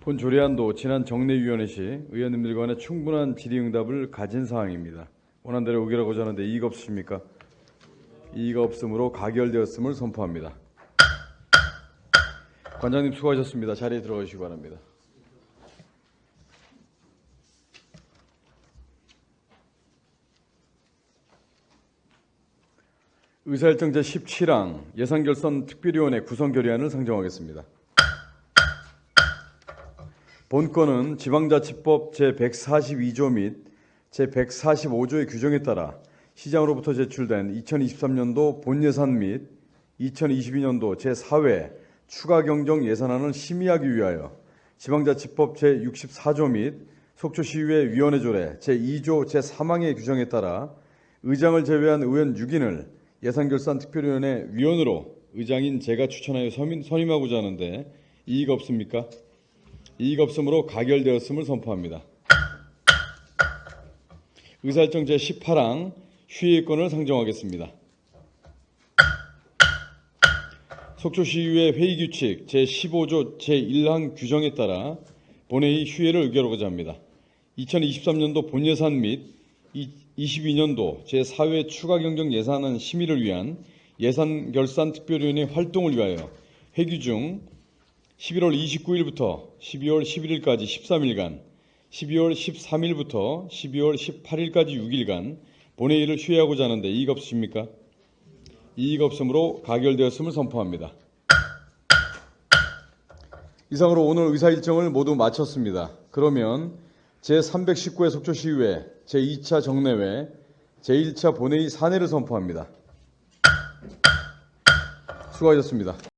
본 조례안도 지난 정례위원회 시 의원님들 간에 충분한 질의응답을 가진 사항입니다. 원안대로 의결하고자 하는데 이의가 없으십니까? 이의가 없으므로 가결되었음을 선포합니다. 관장님 수고하셨습니다. 자리에 들어가시기 바랍니다. 의사일정 제17항 예산결산 특별위원회 구성 결의안을 상정하겠습니다. 본건은 지방자치법 제142조 및 제145조의 규정에 따라 시장으로부터 제출된 2023년도 본예산 및 2022년도 제4회 추가경정 예산안을 심의하기 위하여 지방자치법 제64조 및 속초시의회 위원회조례 제2조 제3항의 규정에 따라 의장을 제외한 의원 6인을 예산결산특별위원회 위원으로 의장인 제가 추천하여 선임하고자 하는데 이의가 없습니까? 이의가 없으므로 가결되었음을 선포합니다. 의사일정 제18항 휴회권을 상정하겠습니다. 속초시의회 회의규칙 제15조 제1항 규정에 따라 본회의 휴회를 의결하고자 합니다. 2023년도 본예산 및 22년도 제4회 추가경정 예산안 심의를 위한 예산결산특별위원회 활동을 위하여 회기 중 11월 29일부터 12월 11일까지 13일간, 12월 13일부터 12월 18일까지 6일간 본회의를 휴회하고자 하는데 이의가 없으십니까? 이의가 없으므로 가결되었음을 선포합니다. 이상으로 오늘 의사 일정을 모두 마쳤습니다. 그러면 제319회 속초시의회 제2차 정례회 제1차 본회의 산회를 선포합니다. 수고하셨습니다.